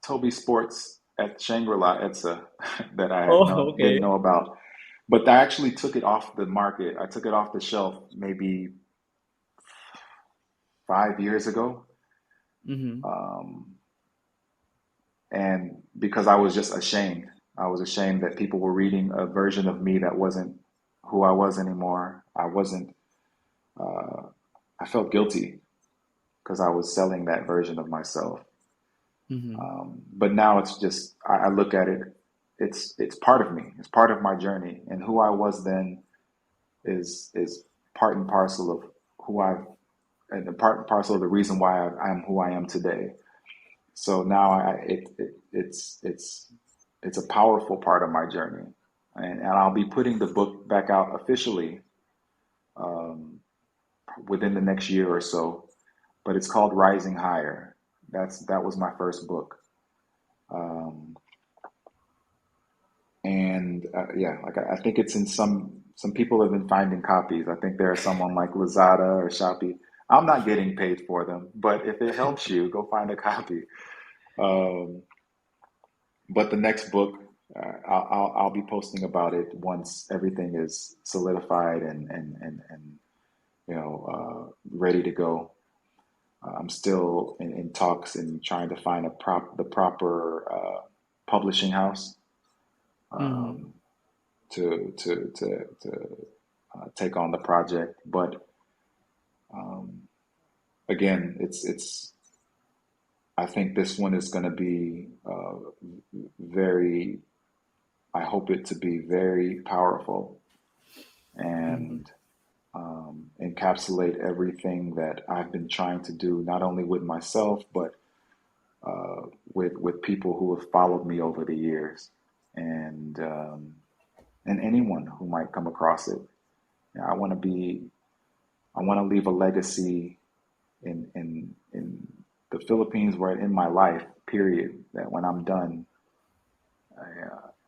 Toby Sports at Shangri-La Etsa that I had Oh, no okay. didn't know about. But I actually took it off the market. I took it off the shelf maybe 5 years ago. Mm-hmm. Um, and because I was just ashamed. I was ashamed that people were reading a version of me that wasn't who I was anymore. Uh, I felt guilty because I was selling that version of myself. Mm-hmm. But now it's just, I look at it, it's part of me. It's part of my journey. And who I was then is part and parcel of who I've, and part and parcel of the reason why I'm who I am today. So now it's a powerful part of my journey, and I'll be putting the book back out officially um, within the next year or so. But it's called Rising Higher. That was my first book, um, and yeah, like I think it's in some people have been finding copies. I think there are someone like Lazada or Shopee. I'm not getting paid for them, but if it helps you, go find a copy. Um, but the next book. I'll be posting about it once everything is solidified and ready to go. I'm still in talks and trying to find the proper publishing house Mm-hmm. um, to take on the project. But um, again, it's I think this one is going to be very. I hope it to be very powerful Mm-hmm. and encapsulate everything that I've been trying to do, not only with myself, but with people who have followed me over the years, and anyone who might come across it. You know, I want to leave a legacy in the Philippines, where in my life, period. That when I'm done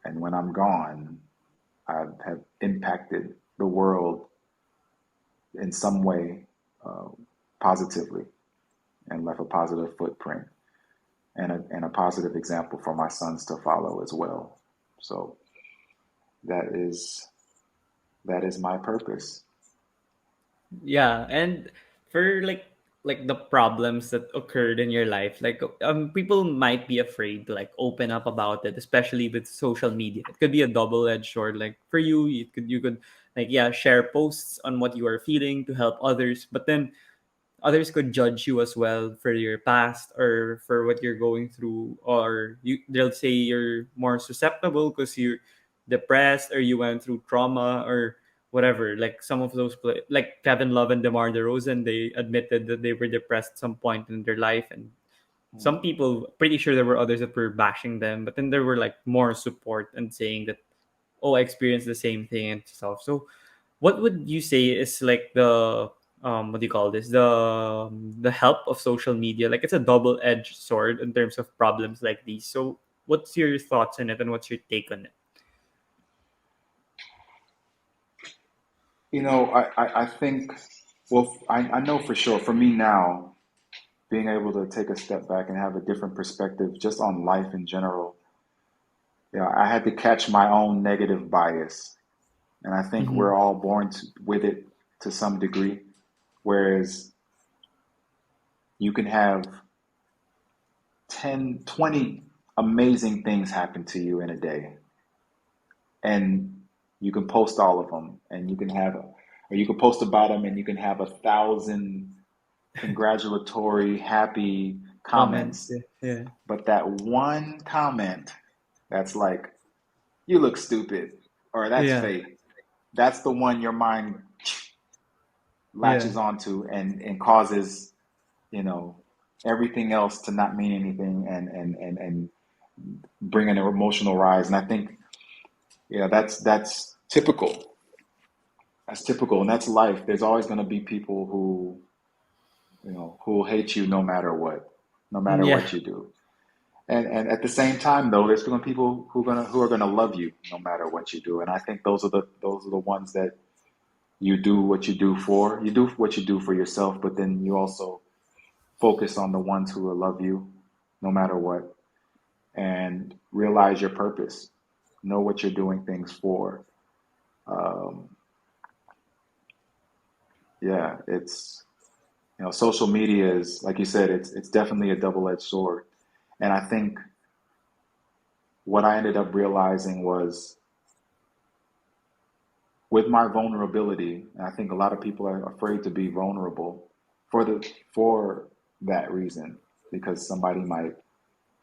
and when I'm gone, I have impacted the world in some way uh, positively and left a positive footprint and a positive example for my sons to follow as well. So that is that is my purpose. Yeah, and for like the problems that occurred in your life, like people might be afraid to like open up about it, especially with social media. It could be a double-edged sword. Like for you, you could like yeah, share posts on what you are feeling to help others, but then others could judge you as well for your past or for what you're going through, or they'll say you're more susceptible because you're depressed or you went through trauma or whatever. Like some of those like Kevin Love and DeMar DeRozan, they admitted that they were depressed at some point in their life, and some people, pretty sure there were others that were bashing them, but then there were like more support and saying that, oh, I experienced the same thing and stuff. So what would you say is like the what do you call this, the help of social media? Like it's a double-edged sword in terms of problems like these. So what's your thoughts on it and what's your take on it? I think, well, I know for sure for me now, being able to take a step back and have a different perspective just on life in general, I had to catch my own negative bias. And I think Mm-hmm. we're all born with it to some degree. Whereas you can have 10, 20 amazing things happen to you in a day. And you can post all of them and or you can post about them and you can have 1,000 congratulatory, happy Comments. comments. Yeah. Yeah. But that one comment that's like, you look stupid, or that's Yeah. fake, that's the one your mind Yeah. latches onto and causes, you know, everything else to not mean anything and bring an emotional rise. And I think, that's typical. That's typical, and that's life. There's always going to be people who will hate you no matter what, no matter Yeah. what you do. And at the same time, though, there's going to be people who are gonna love you no matter what you do. And I think those are the ones that you do what you do for. You do what you do for yourself, but then you also focus on the ones who will love you no matter what, and realize your purpose. Know what you're doing things for. Um, yeah, social media is, like you said, it's definitely a double-edged sword. And I think what I ended up realizing was, with my vulnerability, and I think a lot of people are afraid to be vulnerable for that reason, because somebody might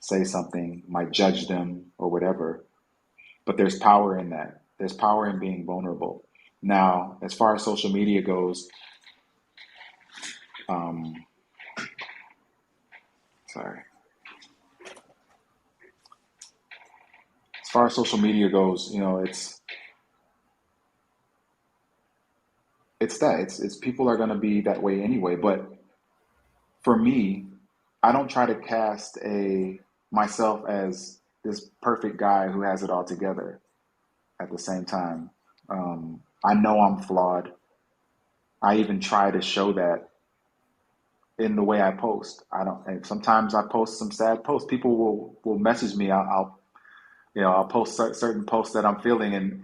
say something, might judge them or whatever. But there's power in that. There's power in being vulnerable. Now, as far as social media goes, um, sorry. As far as social media goes, it's that it's people are going to be that way anyway. But for me, I don't try to cast a myself as this perfect guy who has it all together. At the same time, I know I'm flawed. I even try to show that in the way I post. I don't. And sometimes I post some sad posts. People will message me. I'll post certain posts that I'm feeling, and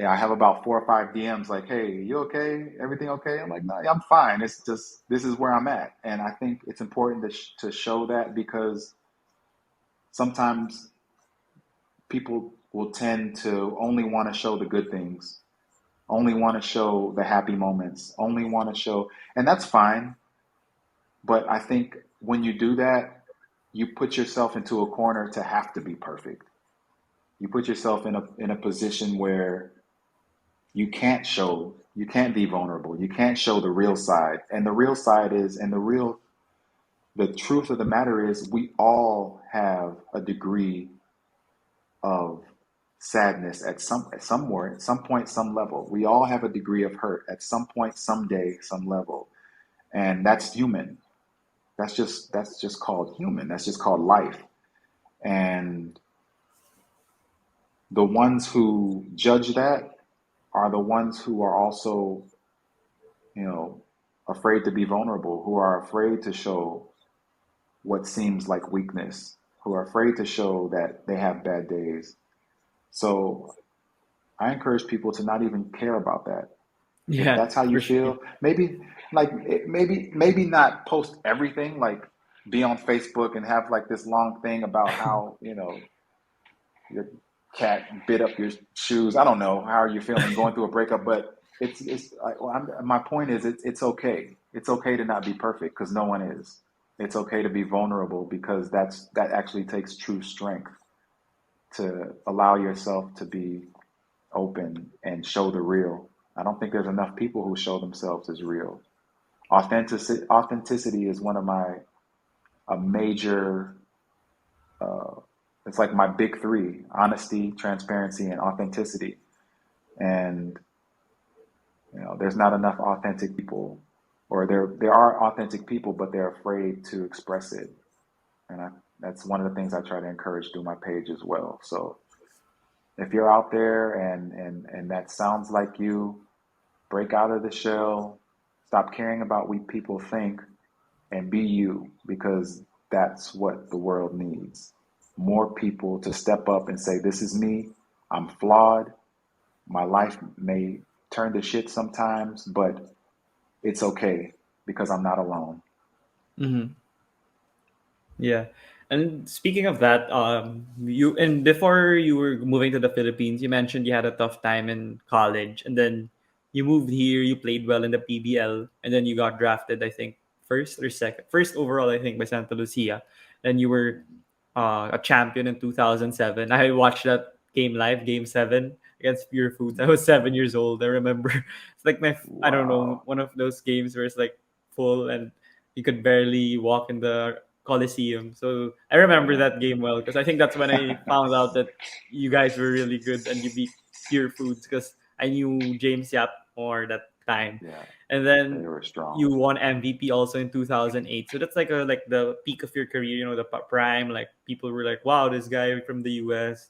I have about 4 or 5 DMs like, "Hey, you okay? Everything okay?" I'm like, "No, I'm fine. It's just this is where I'm at." And I think it's important to show that because sometimes people will tend to only want to show the good things, only want to show the happy moments, only want to show, and that's fine. But I think when you do that, you put yourself into a corner to have to be perfect. You put yourself in a position where you can't be vulnerable. You can't show the real side. And the real side is, and the truth of the matter is, we all have a degree of sadness at somewhere, at some point, some level. We all have a degree of hurt at some point, someday, some level. And that's human. That's just called human. That's just called life. And the ones who judge that are the ones who are also, you know, afraid to be vulnerable, who are afraid to show what seems like weakness, who are afraid to show that they have bad days. So I encourage people to not even care about that. If Yeah, that's how you for sure. feel, maybe maybe not post everything, like be on Facebook and have like this long thing about how, your cat bit up your shoes. I don't know how you're feeling going through a breakup, but my point is it's okay. It's okay to not be perfect because no one is. It's okay to be vulnerable because that actually takes true strength to allow yourself to be open and show the real. I don't think there's enough people who show themselves as real. Authenticity is one of my a major it's like my big three: honesty, transparency, and authenticity. And there's not enough authentic people, or there are authentic people, but they're afraid to express it. And that's one of the things I try to encourage through my page as well. So if you're out there and that sounds like you, break out of the shell, stop caring about what people think, and be you, because that's what the world needs. More people to step up and say, "This is me. I'm flawed. My life may turn to shit sometimes, but it's okay because I'm not alone." Hmm. Yeah. And speaking of that, you and before you were moving to the Philippines, you mentioned you had a tough time in college, and then you moved here. You played well in the PBL, and then you got drafted. I think first or second, first overall, I think by Santa Lucia. And you were a champion in 2007. I watched that game live, Game Seven against Pure Foods. I was 7 years old. I remember it's like I don't know, Wow. one of those games where it's like full and you could barely walk in the Coliseum. So I remember Yeah. that game well because I think that's when I found out that you guys were really good and you beat Pure Foods because I knew James Yap more that time. Yeah. And They then were strong. you won MVP also in 2008. So that's like the peak of your career, the prime. Like people were like, "Wow, this guy from the US.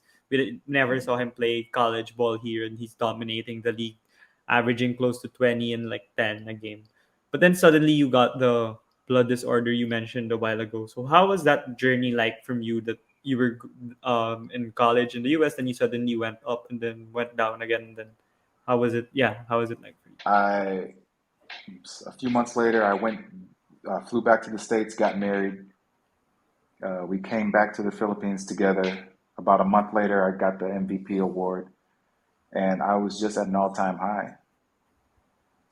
Never saw him play college ball here, and he's dominating the league, averaging close to 20 and like 10 a game." But then suddenly you got the blood disorder you mentioned a while ago. So how was that journey like from you that you were in college in the US, then you suddenly went up and then went down again? And then how was it? Yeah, how was it like for you? I A few months later, flew back to the States, got married. We came back to the Philippines together. About a month later, I got the MVP award, and I was just at an all-time high.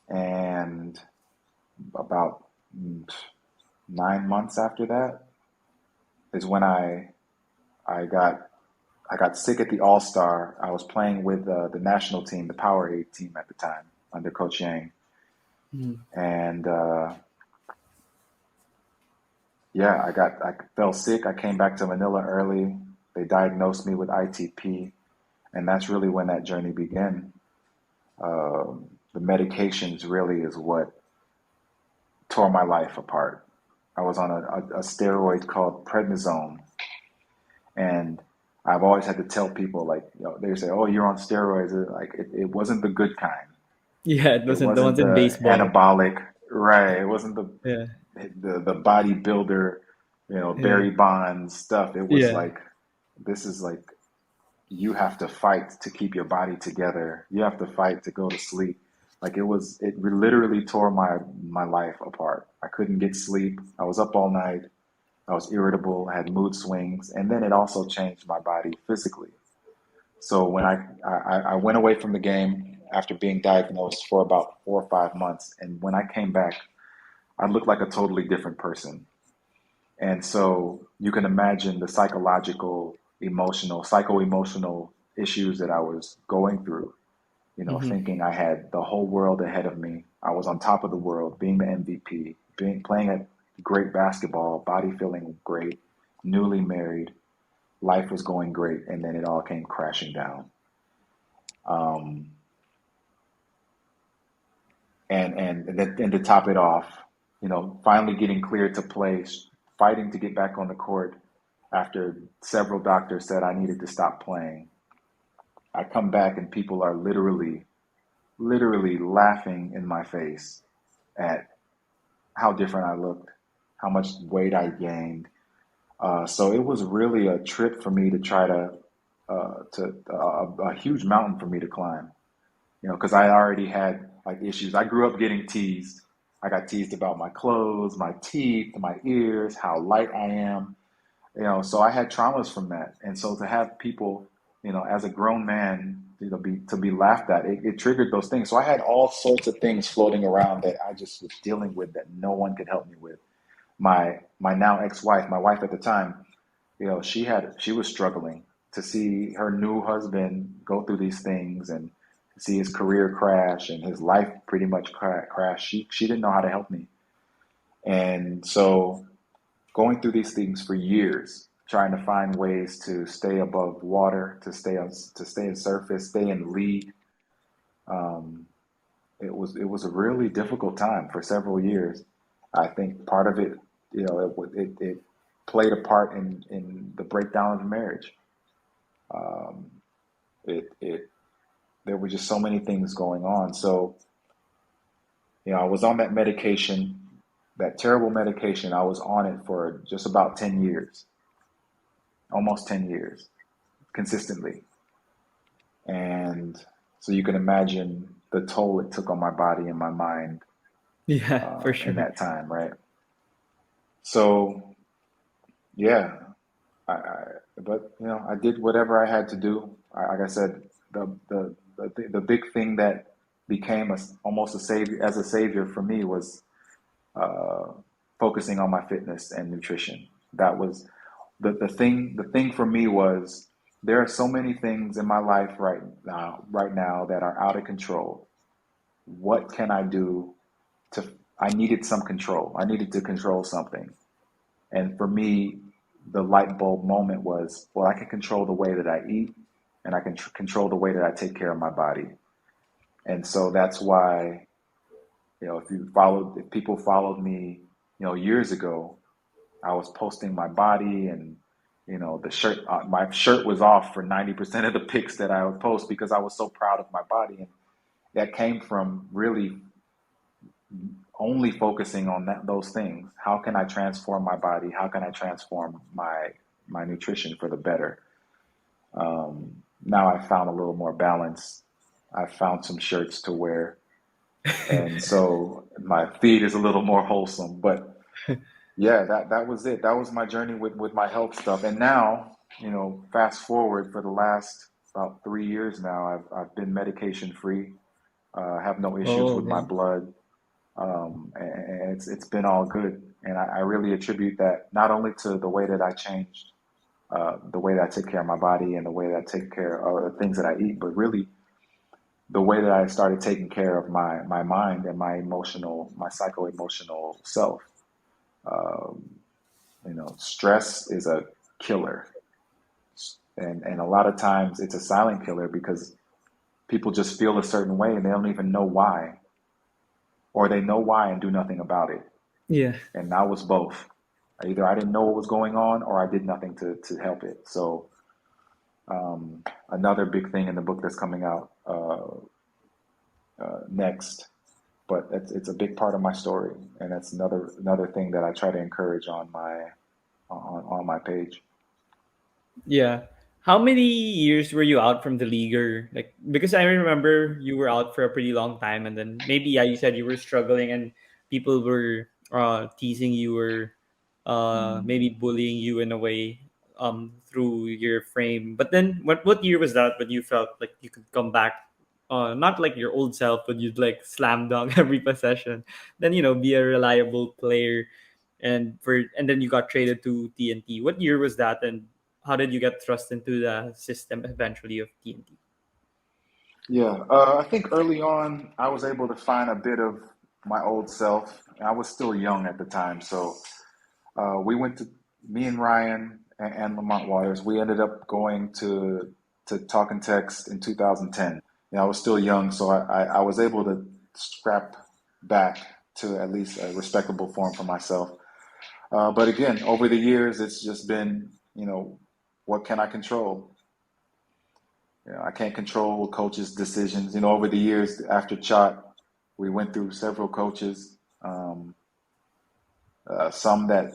And about 9 months after that is when I got I got sick at the All Star. I was playing with the national team, the Powerade team at the time under Coach Yang, Mhm. and yeah, I fell sick. I came back to Manila early. They diagnosed me with ITP, and that's really when that journey began. The medications really is what tore my life apart. I was on a steroid called prednisone, and I've always had to tell people, like, they say, "Oh, you're on steroids." Like it wasn't the good kind. Yeah, it It wasn't the wasn't ones in the baseball. anabolic, right? It wasn't Yeah, the bodybuilder, yeah, Barry Bonds stuff. It was yeah, like, this is like you have to fight to keep your body together. You have to fight to go to sleep. Like it literally tore my life apart. I couldn't get sleep. I was up all night. I was irritable. I had mood swings, and then it also changed my body physically. So when I went away from the game after being diagnosed for about 4 or 5 months, and when I came back, I looked like a totally different person. And so you can imagine the psychological, emotional, psycho-emotional issues that I was going through, Mm-hmm. thinking I had the whole world ahead of me. I was on top of the world, being the MVP, playing at great basketball, body feeling great, newly married, life was going great, and then it all came crashing down. Um, and to top it off, finally getting cleared to play, fighting to get back on the court after several doctors said I needed to stop playing. I come back and people are literally laughing in my face at how different I looked, how much weight I gained. So it was really a trip for me to try a huge mountain for me to climb. Because I already had like issues. I grew up getting teased. I got teased about my clothes, my teeth, my ears, how light I am. So I had traumas from that. And so to have people, as a grown man, to be laughed at, it triggered those things. So I had all sorts of things floating around that I just was dealing with that no one could help me with. My now ex-wife, my wife at the time, she was struggling to see her new husband go through these things and see his career crash and his life pretty much crash. She didn't know how to help me. And so going through these things for years, trying to find ways to stay above water, to stay in surface, stay in lead. Um, it was a really difficult time for several years. I think part of it, it played a part in the breakdown of the marriage. Um, it there were just so many things going on. So I was on that medication, that terrible medication. I was on it for just about 10 years, almost 10 years, consistently. And so you can imagine the toll it took on my body and my mind Yeah, for in sure. that time, right? So yeah, I but I did whatever I had to do. Like I said, the big thing that became almost a savior for me was uh, focusing on my fitness and nutrition. That was the thing for me was there are so many things in my life right now that are out of control. What can I do to I needed some control. I needed to control something. And for me, the light bulb moment was, well, I can control the way that I eat and I can control the way that I take care of my body. And so that's why, if people followed me, years ago, I was posting my body and, my shirt was off for 90% of the pics that I would post because I was so proud of my body. And that came from really only focusing on those things. How can I transform my body? How can I transform my nutrition for the better? Now I found a little more balance. I found some shirts to wear, and so my feed is a little more wholesome. But yeah, that was it. That was my journey with my health stuff. And now, fast forward for the last about 3 years now, I've been medication free. Have no issues Oh, with my okay. blood. And it's been all good. And I really attribute that not only to the way that I changed, the way that I take care of my body and the way that I take care of the things that I eat, but really the way that I started taking care of my mind and my psycho emotional self. Um, stress is a killer, and a lot of times it's a silent killer because people just feel a certain way and they don't even know why, or they know why and do nothing about it. Yeah. And I was both. Either I didn't know what was going on or I did nothing to help it. So another big thing in the book that's coming out next, but it's a big part of my story, and that's another thing that I try to encourage on my page. Yeah. How many years were you out from the league, or like, because I remember you were out for a pretty long time, and then maybe, yeah, you said you were struggling and people were teasing you, or Mm. maybe bullying you in a way through your frame. But then what year was that when you felt like you could come back, not like your old self, but you'd like slam dunk every possession, then be a reliable player, and then you got traded to TNT. What year was that, and how did you get thrust into the system eventually of TNT? Yeah, I think early on I was able to find a bit of my old self. I was still young at the time, so we went to me and Ryan and Lamont Waters. We ended up going to Talk and Text in 2010. I was still young, so I was able to scrap back to at least a respectable form for myself. But again, over the years, it's just been, what can I control? I can't control coaches' decisions. Over the years after Chot, we went through several coaches, some that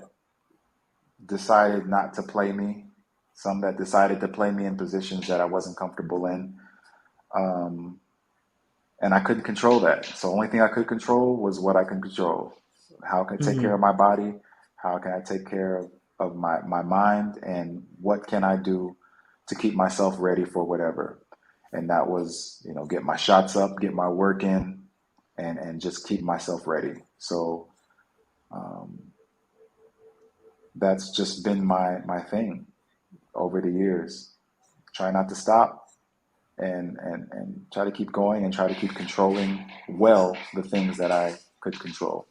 decided not to play me, some that decided to play me in positions that I wasn't comfortable in. Um, and I couldn't control that. So the only thing I could control was what I can control. How can I take care Mm-hmm. of my body? How can I take care of my mind? And what can I do to keep myself ready for whatever? And that was, get my shots up, get my work in, and just keep myself ready. So um, that's just been my thing over the years. Try not to stop and try to keep going and try to keep controlling well the things that I could control.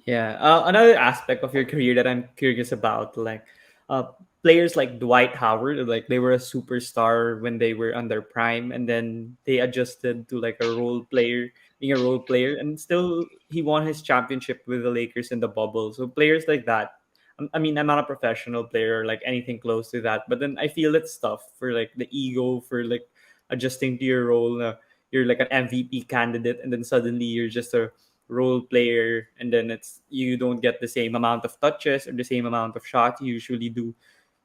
Yeah. Another aspect of your career that I'm curious about, like, uh, players like Dwight Howard, like they were a superstar when they were on their prime, and then they adjusted to like a role player, being a role player, and still he won his championship with the Lakers in the bubble. So players like that. I mean, I'm not a professional player or like anything close to that, but then I feel it's tough for like the ego, for like adjusting to your role. You're like an MVP candidate, and then suddenly you're just a role player, and then it's you don't get the same amount of touches or the same amount of shots you usually do.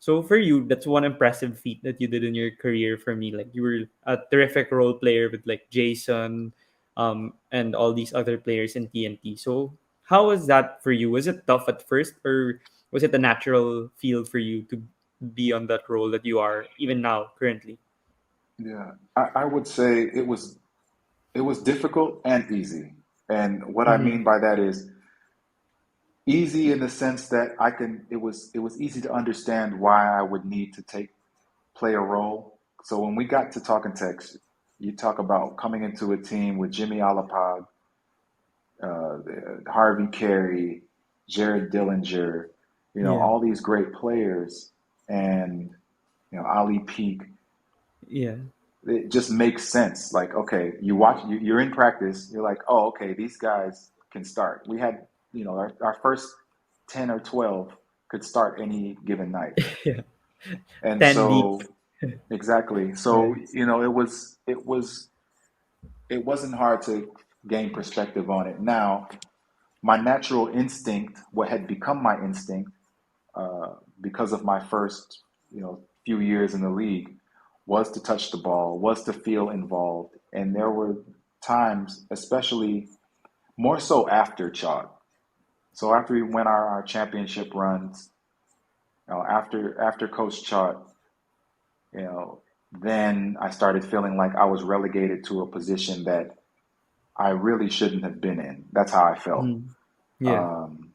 So for you, that's one impressive feat that you did in your career. For me, like you were a terrific role player with like Jason, and all these other players in TNT. So how was that for you? Was it tough at first, or was it a natural feel for you to be on that role that you are even now currently? Yeah, I would say it was difficult and easy. And what I Mm-hmm. mean by that is easy in the sense that it was easy to understand why I would need to play a role. So when we got to Talking Text, you talk about coming into a team with Jimmy Alapag, uh, Harvey Carey, Jared Dillinger, Yeah. all these great players, and Ali Peak. Yeah. It just makes sense. Like, okay, you're in practice. You're like, oh, okay, these guys can start. We had, our first 10 or 12 could start any given night. Yeah. And 10 deep. so, exactly. Yeah. So, it wasn't hard to gain perspective on it. Now, my natural instinct, what had become my instinct, uh, because of my first, few years in the league, was to touch the ball, was to feel involved, and there were times, especially more so after Chalk. So after we went our championship runs, after Coach Chalk, you know, then I started feeling like I was relegated to a position that I really shouldn't have been in. That's how I felt. Mm. Yeah. Um,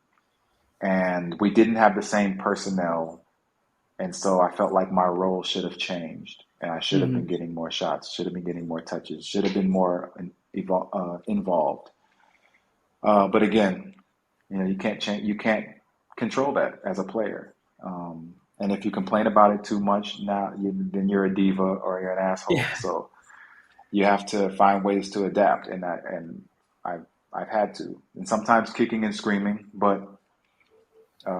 and we didn't have the same personnel. And so I felt like my role should have changed, and I should have been Mhm. getting more shots, should have been getting more touches, should have been more involved. But again, you can't change, you can't control that as a player. And if you complain about it too much, then you're a diva or you're an asshole. Yeah. So you have to find ways to adapt, and I've I've had to, and sometimes kicking and screaming, but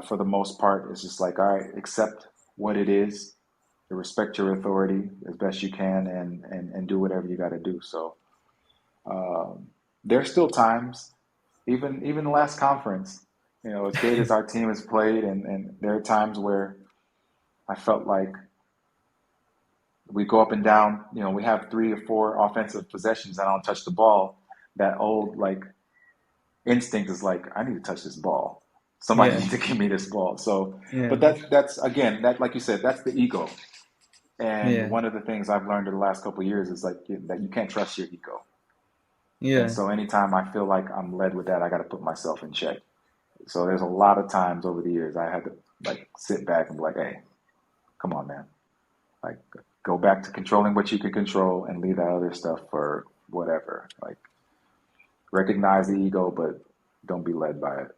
for the most part, it's just like, all right, accept what it is, respect your authority as best you can, and do whatever you got to do. So um, there's still times, even the last conference, as great as our team has played, and there are times where I felt like we go up and down. We have 3 or 4 offensive possessions, and I don't touch the ball. That old like instinct is like, I need to touch this ball. Somebody Yeah. needs to give me this ball. So, Yeah. but that's again, that like you said, that's the ego. And Yeah. one of the things I've learned in the last couple of years is like that you can't trust your ego. And Yeah. so anytime I feel like I'm led with that, I got to put myself in check. So there's a lot of times over the years I had to like sit back and be like, hey, come on, man. Like go back to controlling what you can control and leave that other stuff for whatever. Like recognize the ego, but don't be led by it.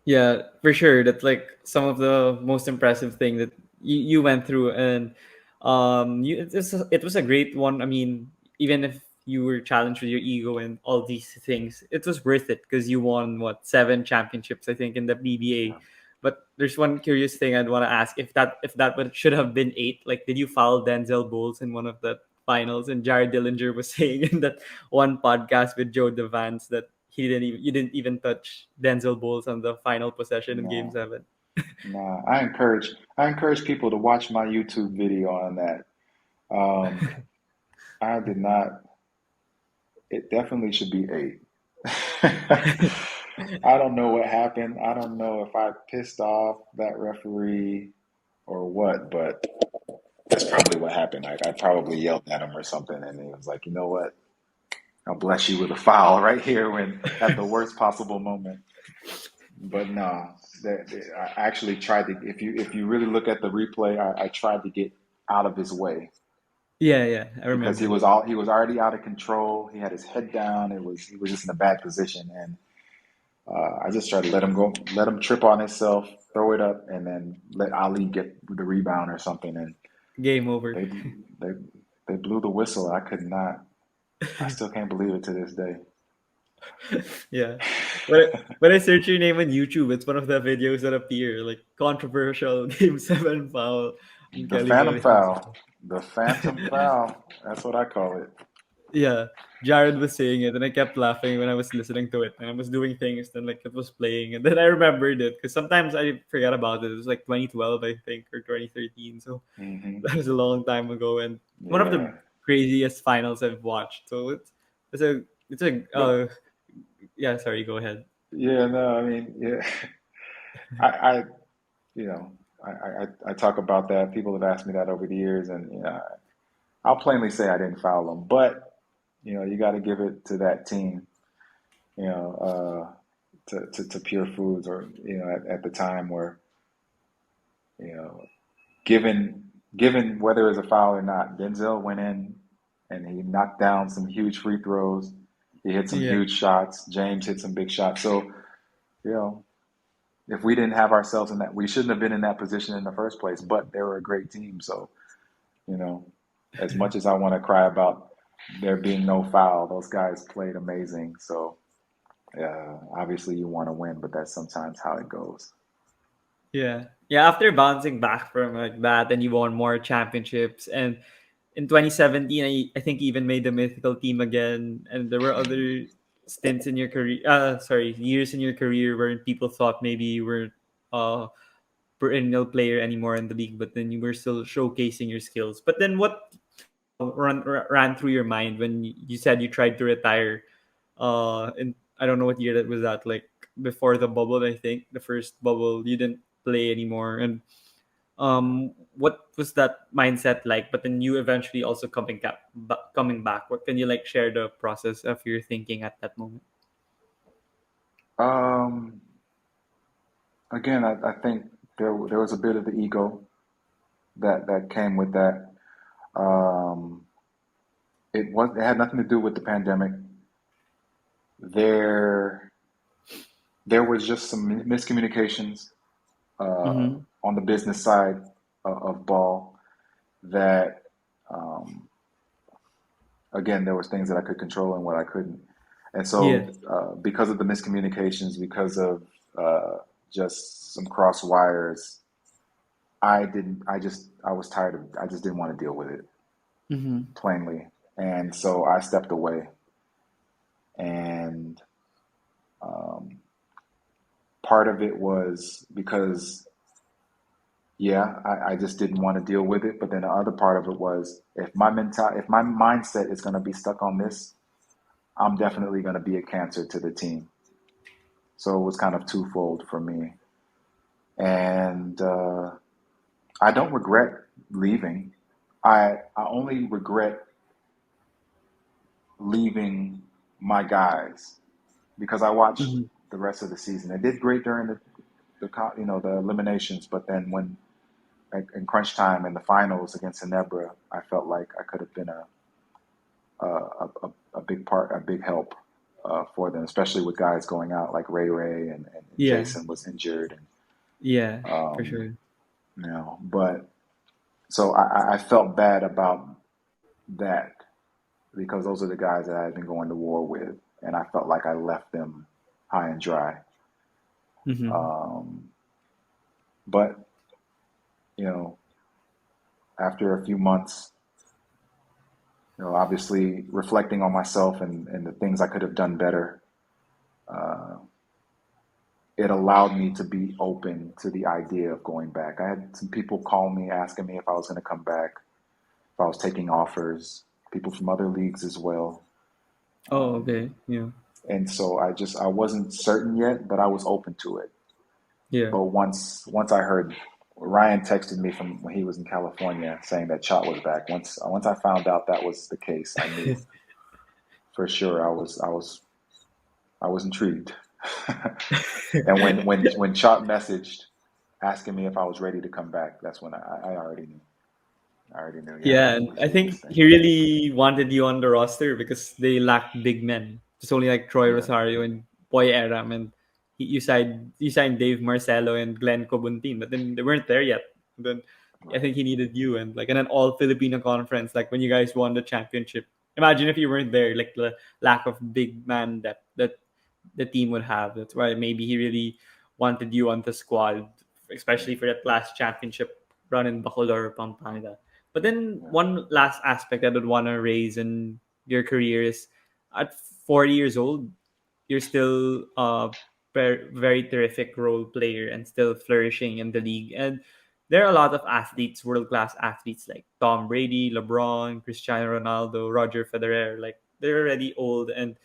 Yeah, for sure. That's like some of the most impressive thing that you went through, and it was a great one. I mean, even if you were challenged with your ego and all these things, it was worth it because you won what 7 championships, I think, in the Yeah. BBA. But there's one curious thing I'd want to ask: if that should have been 8, like, did you foul Denzel Bowles in one of the finals? And Jared Dillinger was saying in that one podcast with Joe Devance that you didn't even touch Denzel Bowles on the final possession in Game No, 7. no. I encourage people to watch my YouTube video on that. Um, I did not. It definitely should be 8. I don't know what happened. I don't know if I pissed off that referee or what, but that's probably what happened. Like I probably yelled at him or something, and he was like, "You know what? I'll bless you with a foul right here when at the worst possible moment." But no, I actually tried to. If you really look at the replay, I tried to get out of his way Yeah, yeah, I because he remember. was all he was already out of control. He had his head down. He was just in a bad position, and I just tried to let him go, let him trip on himself, throw it up, and then let Ali get the rebound or something. And Game over. they they they blew the whistle. I could not. I still can't believe it to this day. Yeah. When I search your name on YouTube, it's one of the videos that appear like controversial Game 7 foul on The Kelly phantom Billings. foul. The phantom foul. That's what I call it. Yeah, Jared was saying it, and I kept laughing when I was listening to it, and I was doing things, then like it was playing, and then I remembered it because sometimes I forget about it. It was like 2012, I think, or 2013, so Hmm. that was a long time ago, and one of the Yeah. craziest finals I've watched. So it's a But yeah. Sorry, go ahead. yeah, no, I mean, yeah, I you know, I talk about that. People have asked me that over the years, and I'll plainly say I didn't foul them, but you got to give it to that team, you know, to Pure Foods, or at the time where you know, given whether it's a foul or not, Denzel went in and he knocked down some huge free throws. He hit some Yeah, huge shots. James hit some big shots. So you know, if we didn't have ourselves in that, we shouldn't have been in that position in the first place. But they were a great team. So you know, as much as I want to cry about there being no foul, those guys played amazing. So obviously you want to win, but that's sometimes how it goes. yeah, yeah. After bouncing back from like that, and you won more championships, and in 2017, I think you even made the mythical team again, and there were other stints in your career. Sorry, years in your career where people thought maybe you weren't a perennial player anymore in the league, but then you were still showcasing your skills. But then what ran through your mind when you said you tried to retire? And I don't know what year that was at. Like before the bubble, I think the first bubble, you didn't play anymore, and what was that mindset like? But then you eventually also coming back. What can you like share the process of your thinking at that moment? Um, Again, I think there was a bit of the ego that came with that. Um, it had nothing to do with the pandemic. There there was just some miscommunications Mm-hmm. on the business side of ball that um, again, there was things that I could control and what I couldn't. And Yeah. so because of the miscommunications, because of just some cross wires, I was tired of I just didn't want to deal with it Mm-hmm. plainly. And so I stepped away. And um, part of it was because yeah, I just didn't want to deal with it. But then the other part of it was if my mindset is going to be stuck on this, I'm definitely going to be a cancer to the team. So it was kind of twofold for me. And I don't regret leaving. I only regret leaving my guys because I watched Mm-hmm. the rest of the season. They did great during the eliminations, but then when in crunch time in the finals against Ginebra, I felt like I could have been a big part, a big help for them, especially with guys going out like Ray and Yeah, Jason was injured, and yeah, for um, sure. but so I felt bad about that because those are the guys that I had been going to war with, and I felt like I left them high and dry. Mm-hmm. Um, but you know, after a few months, obviously reflecting on myself and the things I could have done better, uh, it allowed me to be open to the idea of going back. I had some people call me asking me if I was going to come back, if I was taking offers, people from other leagues as well. Oh, Um, okay. Yeah, and so I wasn't certain yet, but I was open to it. yeah. But once I heard Ryan texted me from when he was in California saying that Chot was back. Once I found out that was the case, I knew for sure I was intrigued. And when Chot messaged asking me if I was ready to come back, that's when I already knew. I already knew, yeah, Yeah, and let's I do this think thing. he really wanted you on the roster because they lacked big men. It's only like Troy Yeah, Rosario and Boy Aram, and you signed Dave Marcelo and Glenn Cobuntin, but then they weren't there yet. Then I right. think he needed you, and like in an all Filipino conference, like when you guys won the championship. Imagine if you weren't there, like the lack of big man that the team would have. That's why maybe he really wanted you on the squad, especially for that last championship run in Bacolor, Pampanga. But then Yeah, one last aspect I would want to raise in your career is at 40 years old, you're still a very terrific role player and still flourishing in the league. And there are a lot of athletes, world class athletes like Tom Brady, LeBron, Cristiano Ronaldo, Roger Federer. Like they're already old, and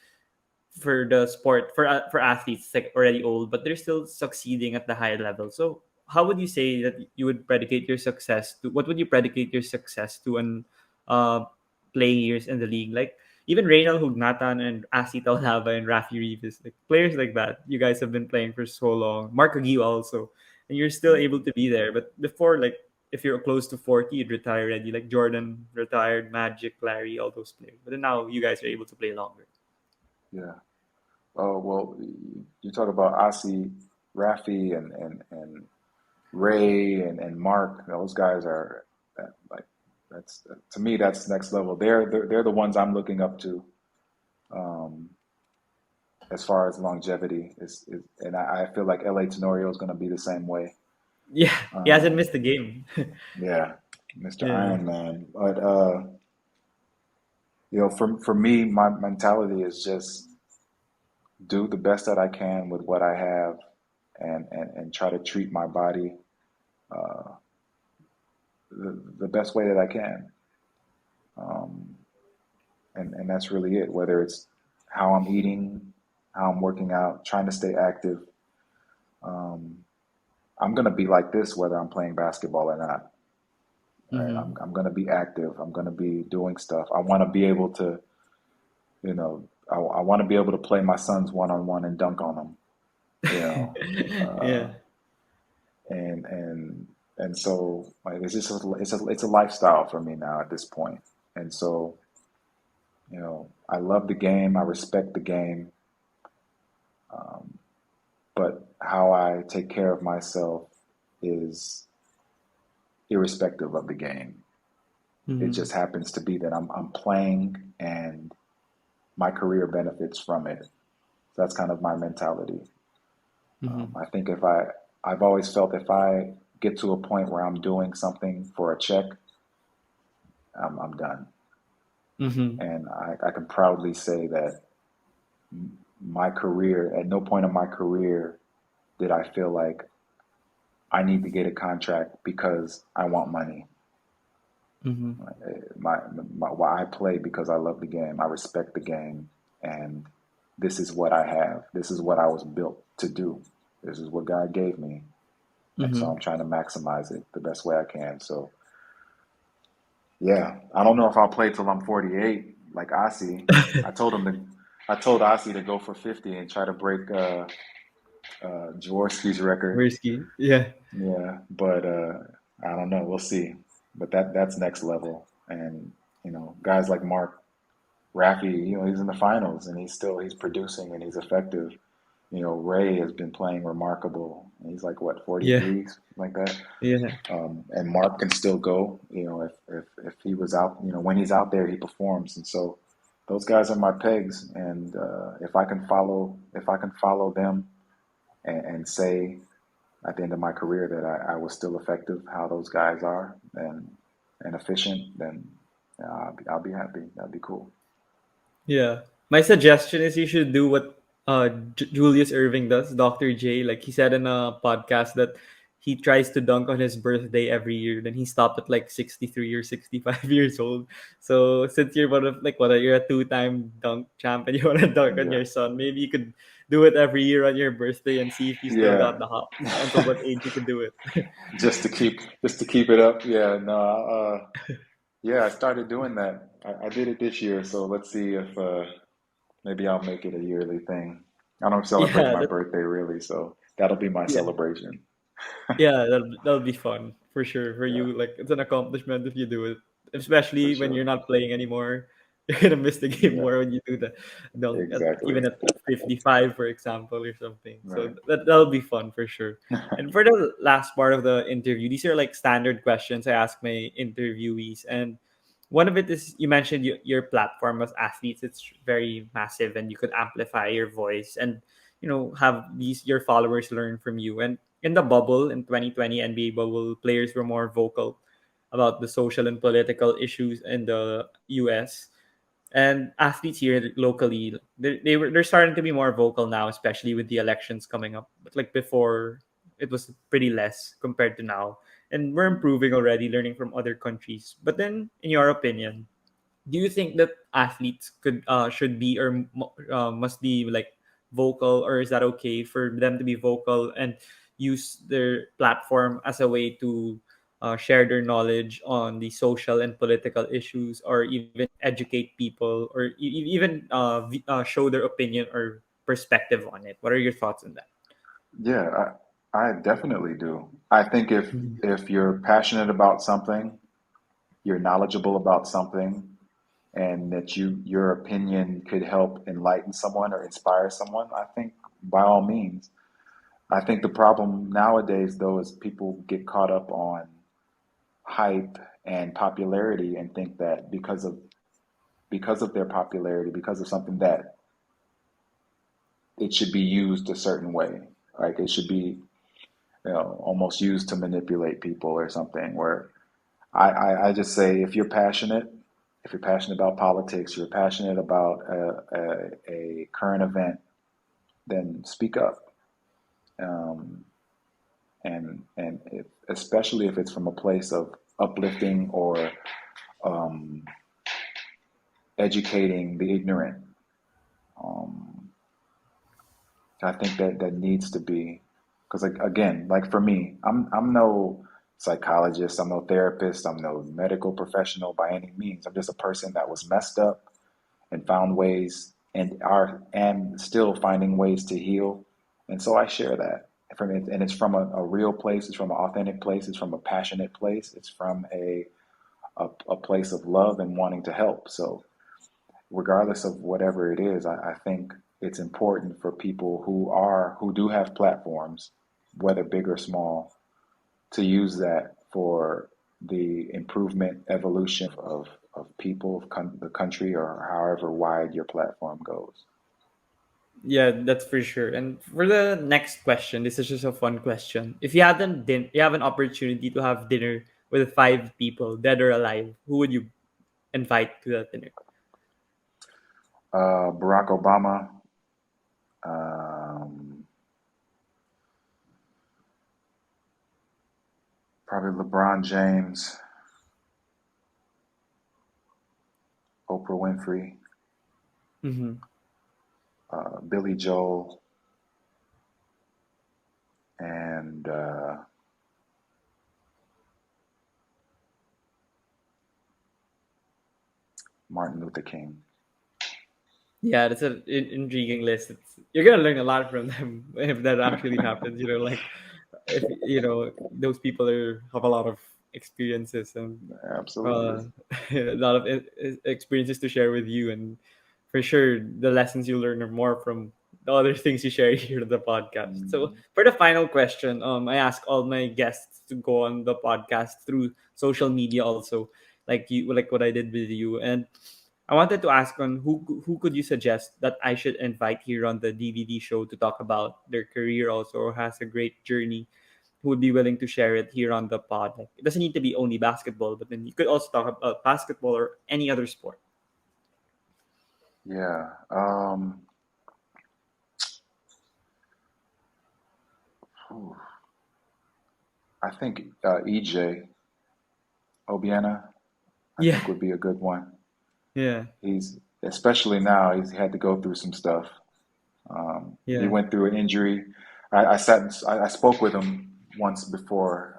for the sport for athletes it's like already old, but they're still succeeding at the high level. So how would you say that you would predicate your success to? What would you predicate your success to on uh, playing years in the league? Like even Reynald Hugnatan and Asi Taulava and Rafi Rivas, like players like that. You guys have been playing for so long. Mark Aguio also, and you're still able to be there. But before, like if you're close to 40, you'd retire already. Like Jordan retired, Magic, Larry, all those players. But then now you guys are able to play longer. yeah. Oh well, you talk about Asi, Rafi, and Ray and Mark. Those guys are like that's to me that's next level. They're the ones I'm looking up to um, as far as longevity and I feel like LA Tenorio is going to be the same way. Yeah, he hasn't Um, missed a game. yeah, Mr. Yeah. Iron Man. But for me, my mentality is just do the best that I can with what I have, and try to treat my body uh, the best way that I can. Um, and that's really it. Whether it's how I'm eating, how I'm working out, trying to stay active. Um, I'm gonna be like this whether I'm playing basketball or not. Right? Mm-hmm. I'm gonna be active. I'm gonna be doing stuff. I want to be able to, I want to be able to play my sons one on one and dunk on them. You know, uh, Yeah. and and so like it's just it's a lifestyle for me now at this point. And so I love the game. I respect the game. Um, but how I take care of myself is irrespective of the game. It Mm-hmm. just happens to be that I'm playing and my career benefits from it. So that's kind of my mentality. Mm-hmm. I think I've always felt if I get to a point where I'm doing something for a check, I'm done. Mm-hmm. And I can proudly say that my career, at no point in my career did I feel like I need to get a contract because I want money. Mm-hmm. My, why I play because I love the game. I respect the game, and this is what I have. This is what I was built to do. This is what God gave me, and so Mm-hmm. I'm trying to maximize it the best way I can. So yeah, I don't know if I'll play till I'm 48, like Asi. I told him to. I told Asi to go for 50 and try to break Jaworski's record. Risky. Yeah. Yeah, but I don't know. We'll see. But that's next level, and guys like Mark Rafi, he's in the finals and he's producing and he's effective. Ray has been playing remarkable. He's like what, Yeah. 43, like that. Yeah. And Mark can still go. If he was out, when he's out there, he performs. And so those guys are my pegs. And if I can follow them and say at the end of my career that I was still effective, how those guys are, and efficient, then I'll be happy. That'd be cool. Yeah. My suggestion is you should do what Julius Irving does, Dr. J. Like he said in a podcast that he tries to dunk on his birthday every year. Then he stopped at like 63 or 65 years old. So since you're one of like you're a two-time dunk champ and you want to dunk on Yeah. your son, maybe you could do it every year on your birthday and see if you still got Yeah. the hops. Until what age you can do it. just to keep it up. Yeah, no, yeah, I started doing that. I did it this year, so let's see if maybe I'll make it a yearly thing. I don't celebrate Yeah, my birthday really, so that'll be my yeah. celebration. Yeah, that'll be fun for sure for Yeah, you. Like it's an accomplishment if you do it, for especially when sure. you're not playing anymore. You're gonna miss the game Yeah, more when you do the dunk at, exactly. even at 55, for example, or something. So Right. that'll be fun for sure. And for the last part of the interview, these are like standard questions I ask my interviewees, and one of it is you mentioned your platform as athletes. It's very massive, and you could amplify your voice and have these your followers learn from you. And in the bubble in 2020 NBA bubble, players were more vocal about the social and political issues in the US. And athletes here locally, they're starting to be more vocal now, especially with the elections coming up. But like before, it was pretty less compared to now. And we're improving already, learning from other countries. But then, in your opinion, do you think that athletes should be or must be like vocal, or is that okay for them to be vocal and use their platform as a way to share their knowledge on the social and political issues, or even educate people, or even show their opinion or perspective on it? What are your thoughts on that? Yeah, I definitely do. I think if you're passionate about something, you're knowledgeable about something, and that your opinion could help enlighten someone or inspire someone, I think by all means. I think the problem nowadays though is people get caught up on hype and popularity and think that because of their popularity, because of something, that it should be used a certain way. Like it should be, almost used to manipulate people or something. Where I just say, if you're passionate about politics, you're passionate about a current event, then speak up. Um, and especially if it's from a place of uplifting or um, educating the ignorant. Um, I think that needs to be, because like again, like for me, I'm no psychologist, I'm no therapist, I'm no medical professional by any means. I'm just a person that was messed up and found ways and still finding ways to heal. And so I share that from it, and it's from a real place. It's from an authentic place. It's from a passionate place. It's from a place of love and wanting to help. So regardless of whatever it is, I think it's important for people who do have platforms, whether big or small, to use that for the improvement, evolution of people, of the country, or however wide your platform goes. Yeah, that's for sure. And for the next question, this is just a fun question. If you you have an opportunity to have dinner with five people, dead or alive, who would you invite to that dinner? Barack Obama, um, Probably LeBron James, Oprah Winfrey, Mm-hmm. Billy Joel, and Martin Luther King. Yeah, that's an intriguing list. You're gonna learn a lot from them if that actually happens. Like if those people have a lot of experiences and Absolutely. uh, a lot of experiences to share with you, and for sure the lessons you learn are more from the other things you share here on the podcast. So Mm, for the final question, I ask all my guests to go on the podcast through social media also, like what I did with you. And I wanted to ask on who could you suggest that I should invite here on the DVD show to talk about their career also, or has a great journey, who would be willing to share it here on the pod. Like it doesn't need to be only basketball, but then you could also talk about basketball or any other sport. yeah. Whew. I think EJ Obiena, I Yeah, think would be a good one. yeah, He's especially now he's had to go through some stuff. He yeah, went through an injury. I spoke with him once before.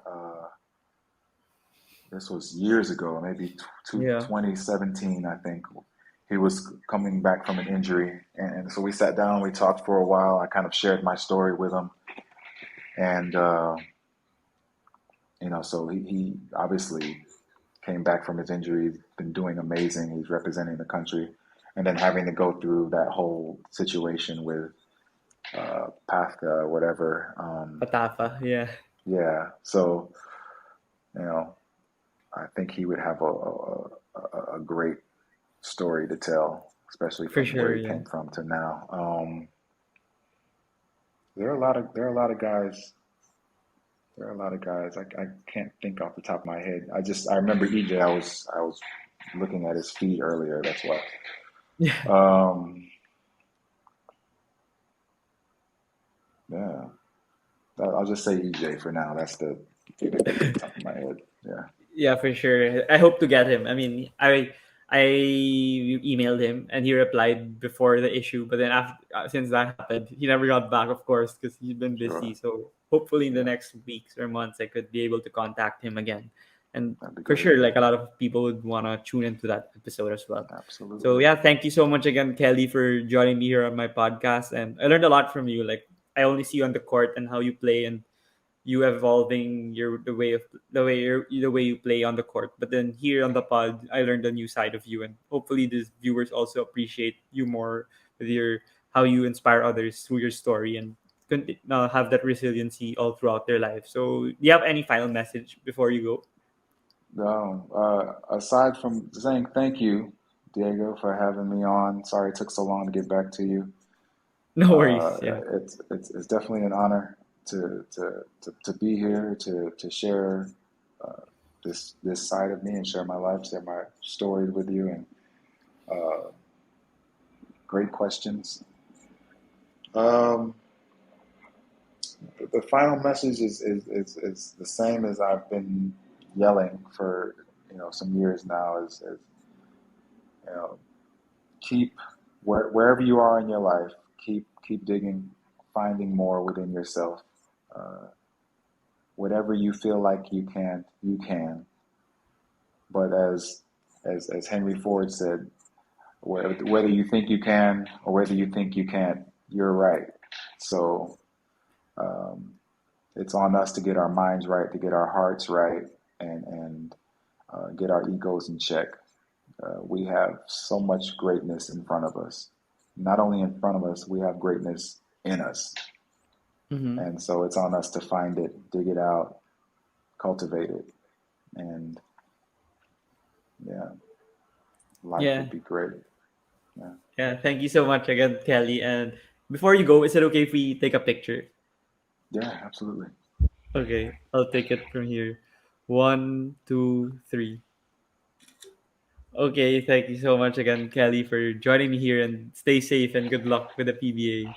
This was years ago, maybe yeah. 2017, I think. He was coming back from an injury, and so we sat down. We talked for a while. I kind of shared my story with him, and so he obviously came back from his injury. He's been doing amazing. He's representing the country, and then having to go through that whole situation with Pafka, whatever. Patafa, yeah, Yeah, so you know, I think he would have a great story to tell, especially for from where sure, he yeah. came from to now. There are a lot of guys. There are a lot of guys. I can't think off the top of my head. I remember EJ. I was looking at his feed earlier. That's why. Yeah, Um, yeah, I'll just say EJ for now. That's the top of my head. Yeah, yeah, for sure. I hope to get him. I mean, I emailed him and he replied before the issue, but then after since that happened, he never got back, of course, because he's been busy. sure. So hopefully in the Yeah, next weeks or months, I could be able to contact him again. And that'd be for great. sure, like a lot of people would want to tune into that episode as well. So Absolutely. yeah, thank you so much again, Kelly, for joining me here on my podcast. And I learned a lot from you. Like I only see you on the court and how you play and you evolving the way you play on the court. But then here on the pod, I learned a new side of you, and hopefully, these viewers also appreciate you more with your how you inspire others through your story and have that resiliency all throughout their life. So, do you have any final message before you go? No, aside from saying thank you, Diego, for having me on. Sorry it took so long to get back to you. No worries. Yeah, It's definitely an honor to be here to share this side of me and share my life, share my story with you, and uh, great questions. Um, the final message is the same as I've been yelling for some years now. Is you know keep wherever you are in your life, keep digging, finding more within yourself. Uh, Whatever you feel like you can. But as Henry Ford said, whether you think you can or whether you think you can't, you're right. So um, it's on us to get our minds right, to get our hearts right, and get our egos in check. We have so much greatness in front of us. Not only in front of us, we have greatness in us. mm-hmm. And so it's on us to find it, dig it out, cultivate it. And yeah, life Yeah, would be great. Yeah, yeah. Thank you so much again, Kelly. And before you go, is it okay if we take a picture? yeah, absolutely. Okay, I'll take it from here. One, two, three. Okay, thank you so much again, Kelly, for joining me here and stay safe and good luck with the PBA.